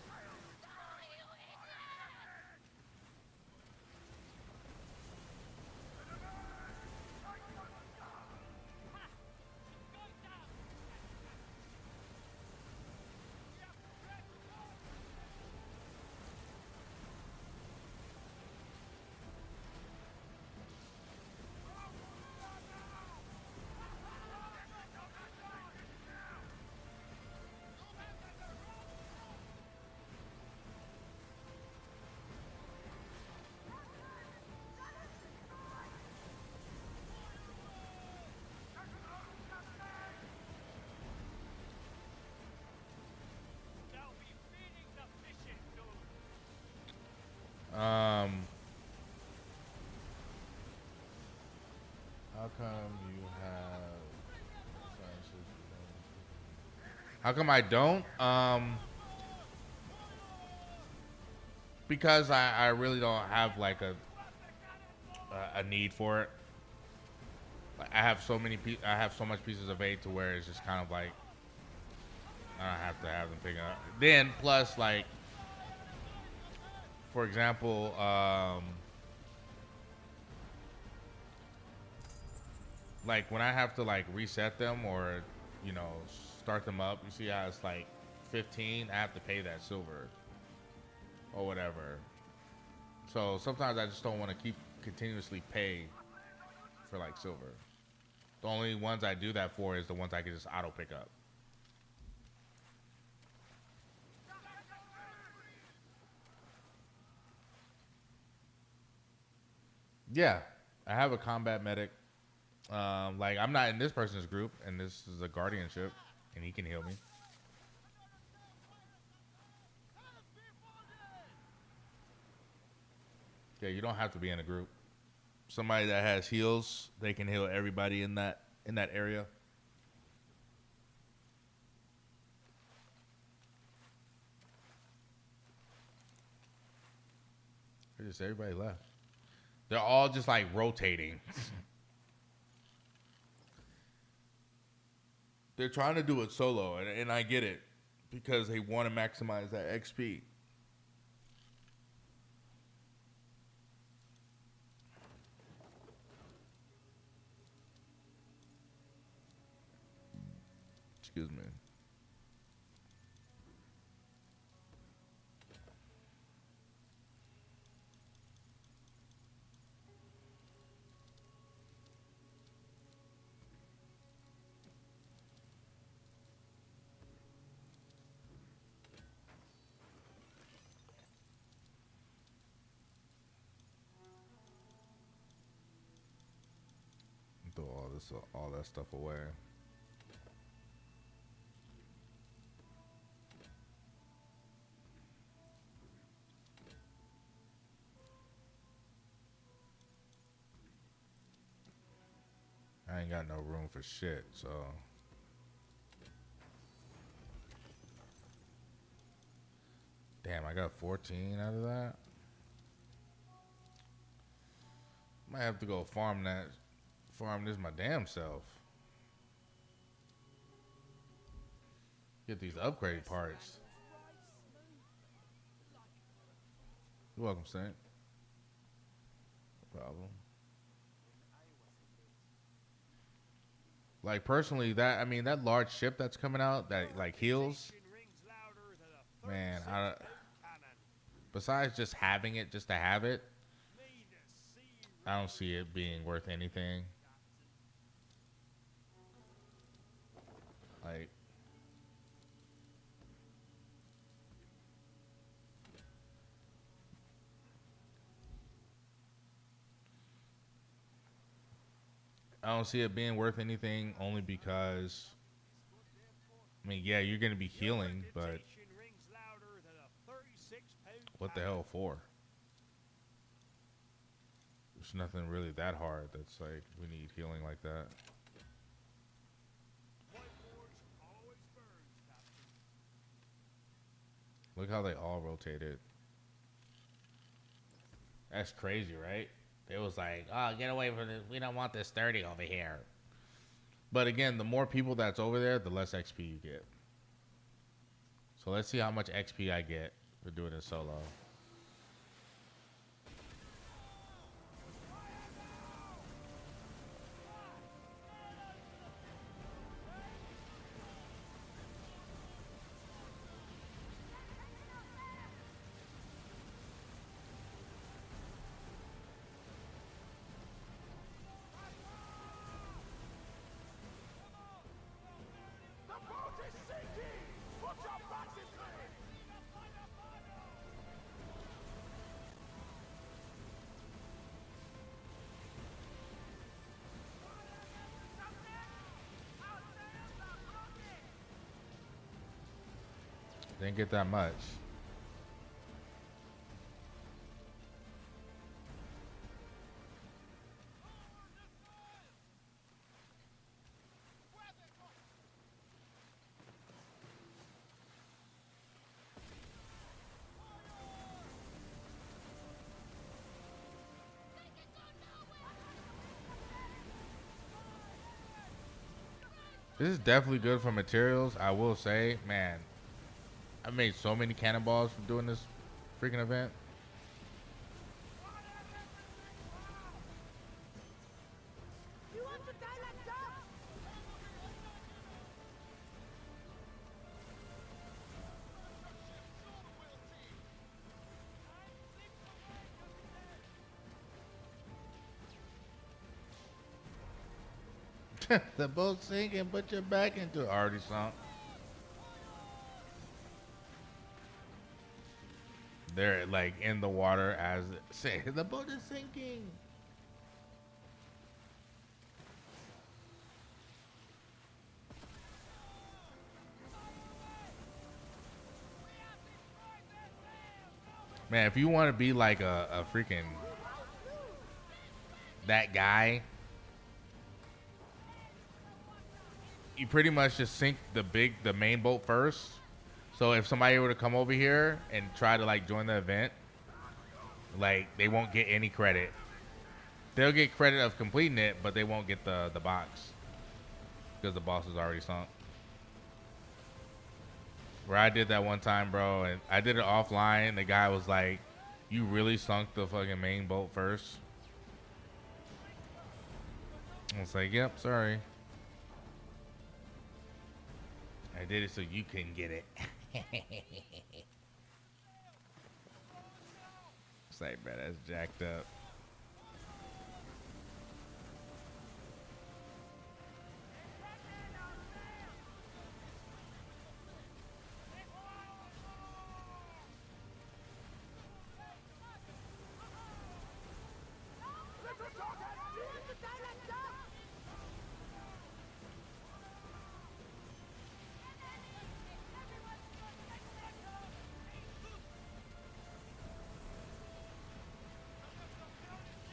How come you have? How come I don't? Because I really don't have like a need for it. Like I have so many I have so much pieces of aid to where it's just kind of like I don't have to have them pick it up. Then plus like, for example, like when I have to like reset them or you know start them up, you see how it's like 15. I have to pay that silver or whatever. So sometimes I just don't want to keep continuously pay for like silver. The only ones I do that for is the ones I can just auto pick up. Yeah, I have a combat medic. Like I'm not in this person's group, and this is a guardianship, and he can heal me. Yeah, you don't have to be in a group. Somebody that has heals, they can heal everybody in that area. Just everybody left. They're all just like rotating. They're trying to do it solo, and I get it because they want to maximize that XP. Excuse me. Throw all that stuff away. I ain't got no room for shit, so. Damn, I got 14 out of that. Might have to go farm this my damn self. Get these upgrade parts. You're welcome, Saint. No problem. Like personally, that large ship that's coming out that like heals. Man, besides just having it, just to have it, I don't see it being worth anything. Like, I don't see it being worth anything only because, I mean, yeah, you're going to be healing, but what the hell for? There's nothing really that hard that's like, we need healing like that. Look how they all rotated. That's crazy, right? It was like, oh, get away from this. We don't want this 30 over here. But again, the more people that's over there, the less XP you get. So let's see how much XP I get for doing it solo. Didn't get that much. This is definitely good for materials. I will say, man, I made so many cannonballs from doing this freaking event. You want to die like that? The boat's sinking. Put your back into it. Already sunk. They're like in the water as say the boat is sinking. Man, if you want to be like a freaking that guy, you pretty much just sink the main boat first. So if somebody were to come over here and try to like join the event, like they won't get any credit. They'll get credit of completing it, but they won't get the box because the boss is already sunk. Where I did that one time, bro, and I did it offline. The guy was like, "You really sunk the fucking main boat first?" I was like, "Yep, sorry. I did it so you couldn't get it." It's like, man, that's jacked up.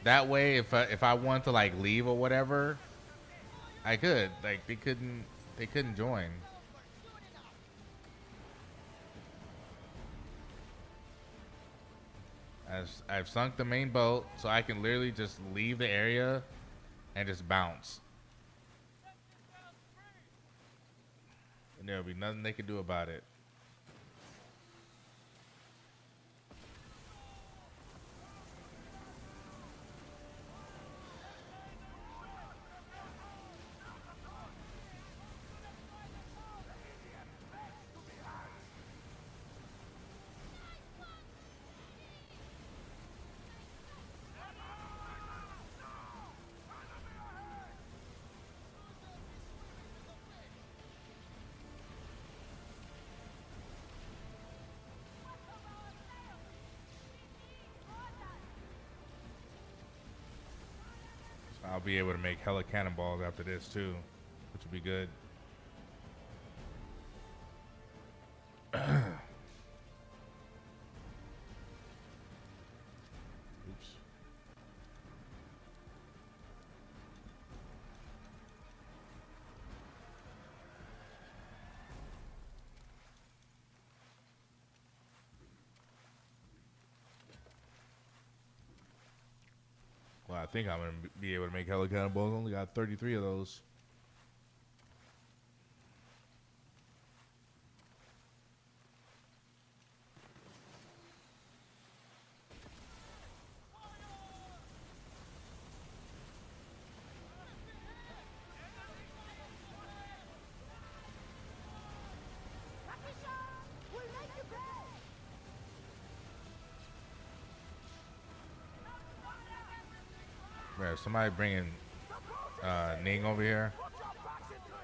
That way, if I want to like leave or whatever, I could. Like they couldn't join. I've sunk the main boat, so I can literally just leave the area and just bounce, and there'll be nothing they can do about it. I'll be able to make hella cannonballs after this too, which would be good. Oops. Well, I think I'm gonna be able to make hella cannonballs. Only got 33 of those. We'll make you pay! Man, somebody bringing Ning over here. Put your backs into it!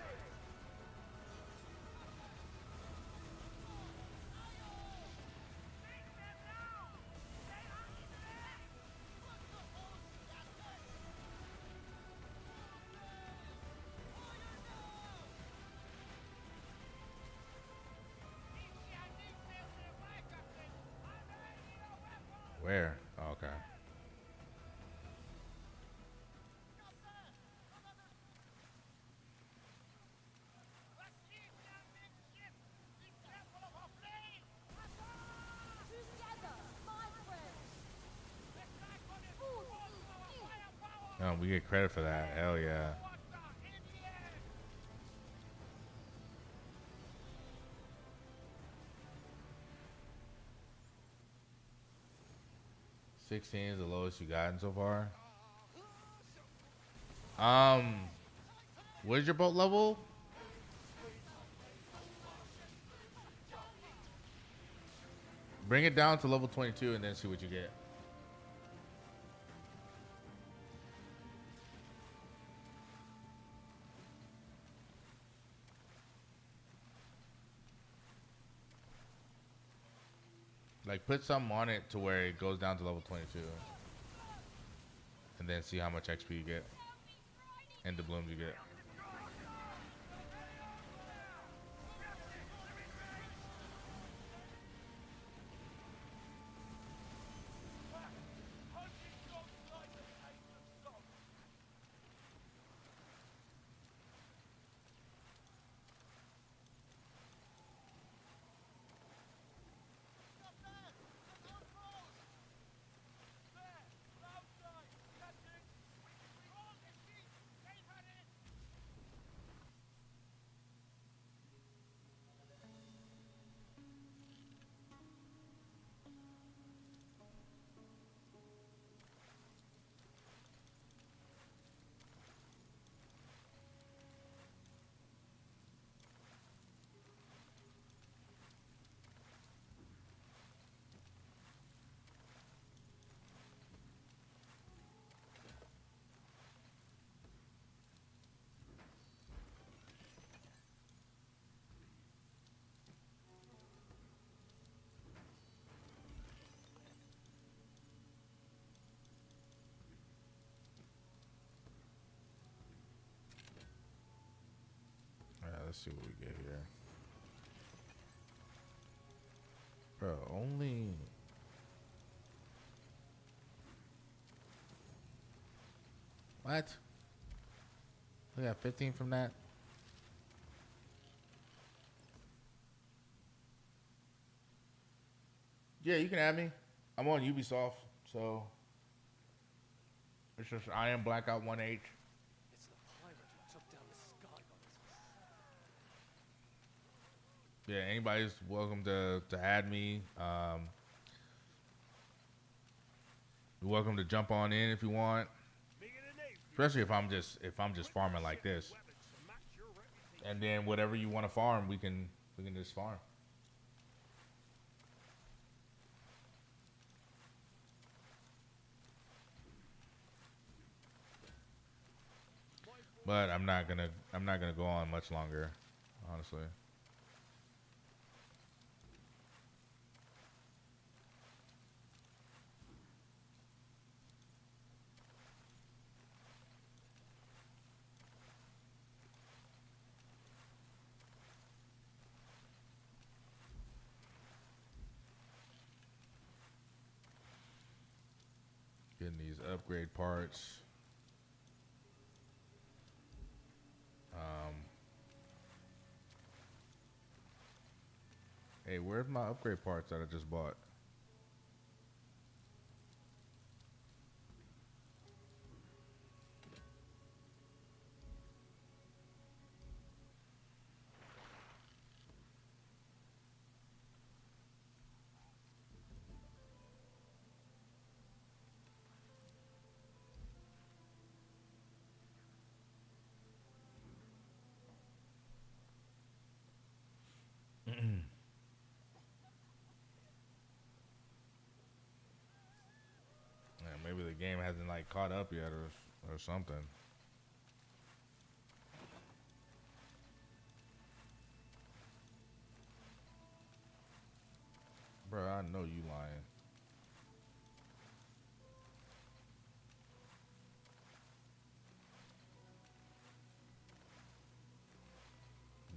Where? Oh, okay. Together, my friends. Oh, we get credit for that. Hell yeah. 16 is the lowest you gotten so far. What is your boat level? Bring it down to level 22 and then see what you get. Like, put something on it to where it goes down to level 22. And then see how much XP you get. And the blooms you get. Let's see what we get here. Bro, only... What? We got 15 from that? Yeah, you can add me. I'm on Ubisoft, so... It's just I am Blackout 1H. It's the pirate who took down the sky goddess. Yeah, anybody's welcome to add me. You're welcome to jump on in if you want. Especially if I'm just farming like this. And then whatever you want to farm, we can just farm. But I'm not gonna go on much longer, honestly. Getting these upgrade parts. Hey, where's my upgrade parts that I just bought? Maybe the game hasn't like caught up yet or something. Bro, I know you lying.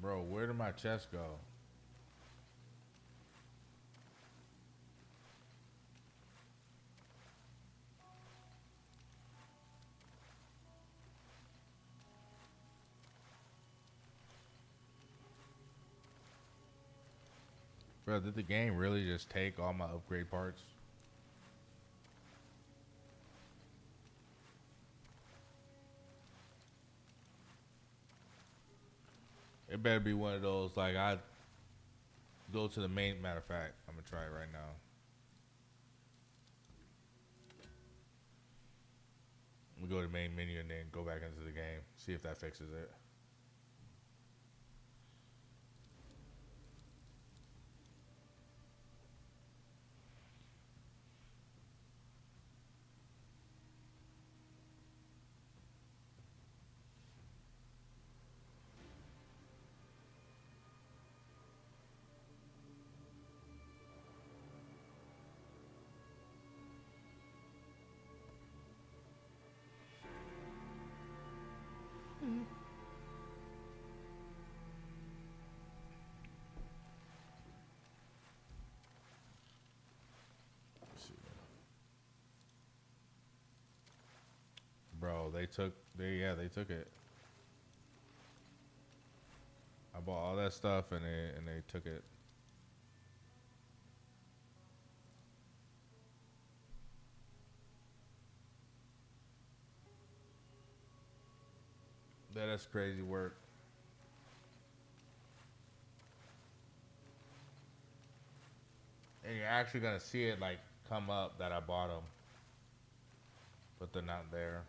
Bro, where did my chest go? Bro, did the game really just take all my upgrade parts? It better be one of those, like, I go to the main, matter of fact, I'm gonna try it right now. We go to the main menu and then go back into the game. See if that fixes it. Let's see. Bro, they took it. I bought all that stuff and they took it. That's crazy work. And you're actually gonna see it like come up that I bought them, but they're not there.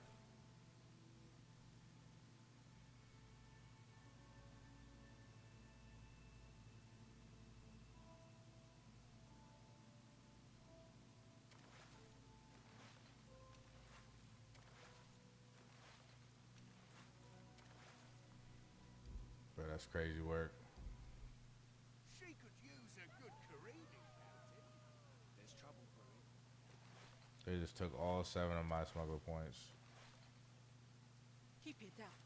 But that's crazy work. She could use a good careening, Captain. There's trouble brewing. They just took all 7 of my smuggle points. Keep it up,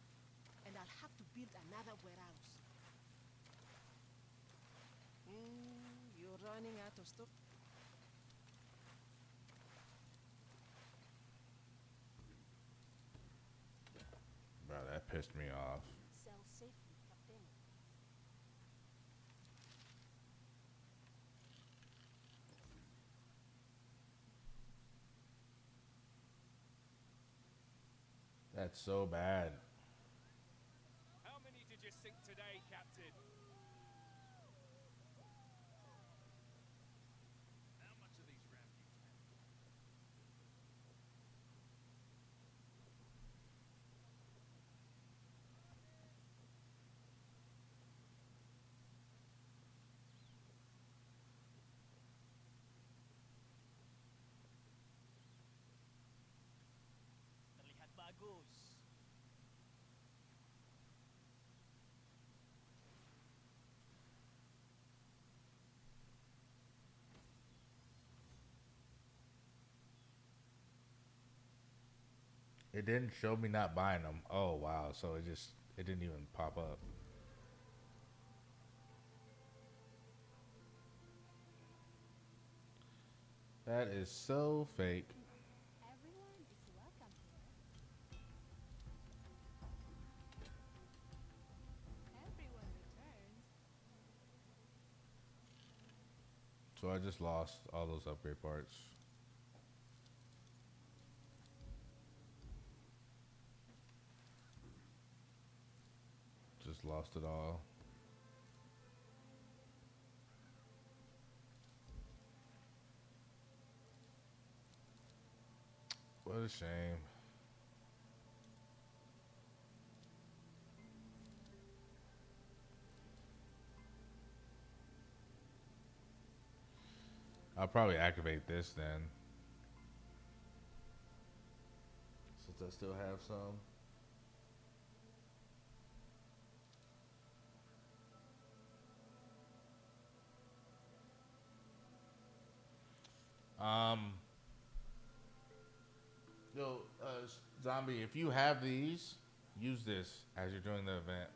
and I'll have to build another warehouse. You're running out of stuff. Bro, that pissed me off. Sell safely, Captain. That's so bad. How many did you sink today, Captain? How much are these rampies? Terlihat bagus. It didn't show me not buying them. Oh wow, so it didn't even pop up. That is so fake. Everyone is welcome here. Everyone returns. So I just lost all those upgrade parts. Just lost it all. What a shame. I'll probably activate this then. Since I still have some. Yo, Zombie, if you have these, use this as you're doing the event.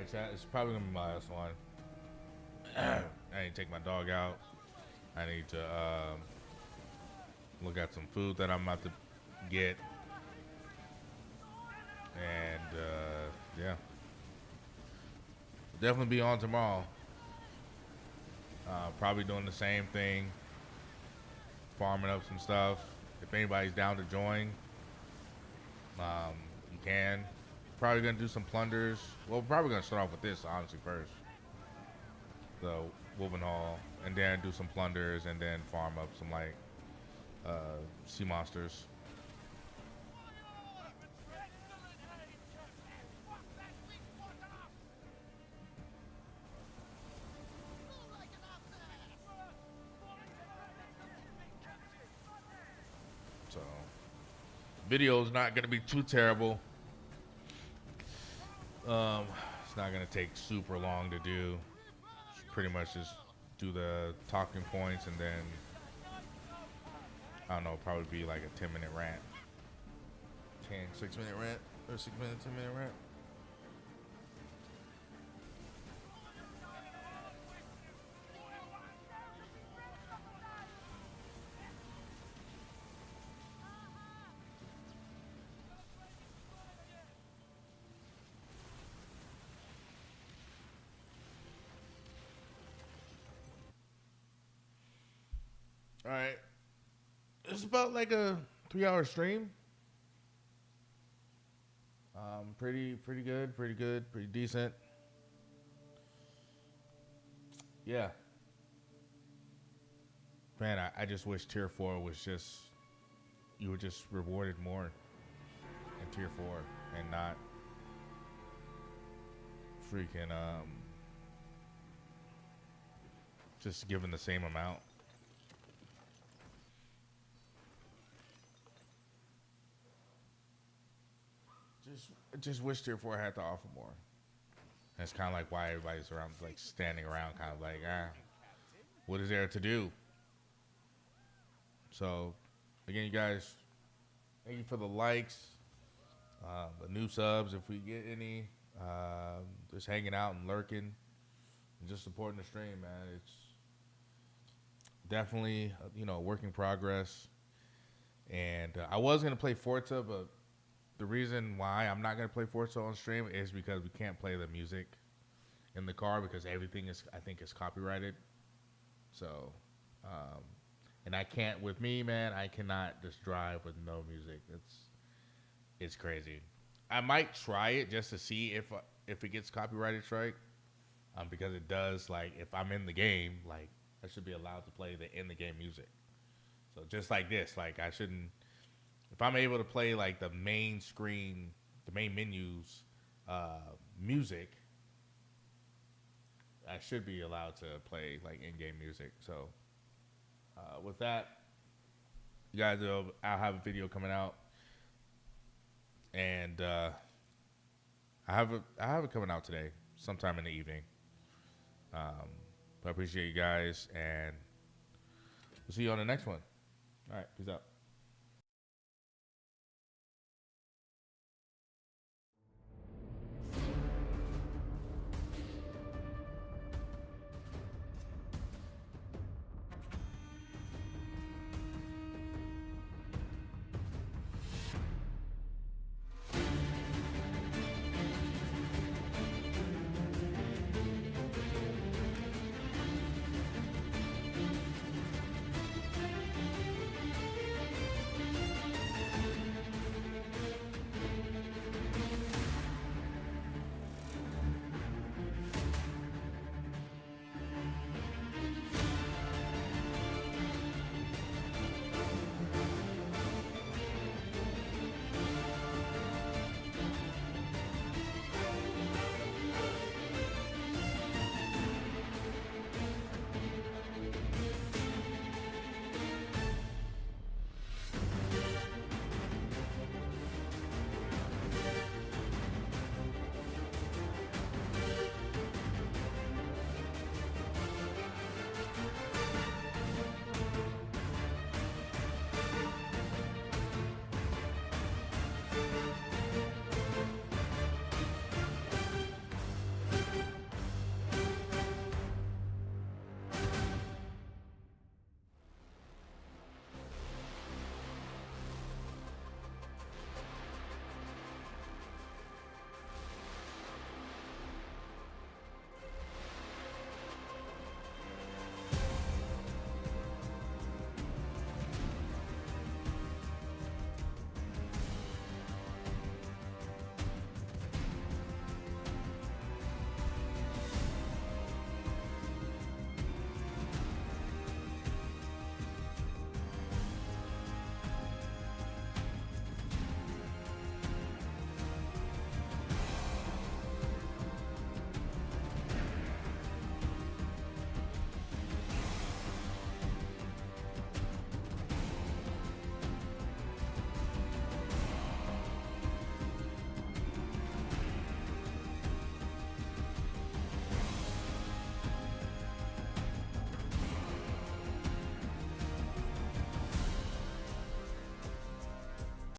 right, chat. It's probably gonna be my last one. I need to take my dog out. I need to look at some food that I'm about to get. And yeah, definitely be on tomorrow. Probably doing the same thing, farming up some stuff. If anybody's down to join, you can. Probably gonna do some plunders. Well, we're probably gonna start off with this honestly first, the Woven Hall, and then do some plunders, and then farm up some like sea monsters. So, video's not gonna be too terrible. It's not gonna take super long to do. Pretty much just do the talking points, and then I don't know, probably be like a 10-minute rant. 6-minute rant, or 6-minute, 10-minute rant. All right, it's about like a 3-hour stream. Pretty good, pretty decent. Yeah, man, I just wish Tier 4 was just, you were just rewarded more in Tier 4 and not freaking just given the same amount. Just wish Tier 4 had to offer more. That's kind of like why everybody's around, like standing around, kind of like, what is there to do? So, again, you guys, thank you for the likes, the new subs, if we get any, just hanging out and lurking, and just supporting the stream, man. It's definitely, a work in progress. And I was gonna play Forza, but the reason why I'm not going to play Forza on stream is because we can't play the music in the car because everything is, I think, is copyrighted. So, and I can't, with me, man, I cannot just drive with no music. It's crazy. I might try it just to see if it gets copyrighted strike, because it does, like, if I'm in the game, like, I should be allowed to play the in-the-game music. So just like this, like, I shouldn't, if I'm able to play like the main screen, the main menus, music, I should be allowed to play like in-game music. So with that, you guys, I'll have a video coming out, and I have it coming out today, sometime in the evening. But I appreciate you guys, and we'll see you on the next one. All right, peace out.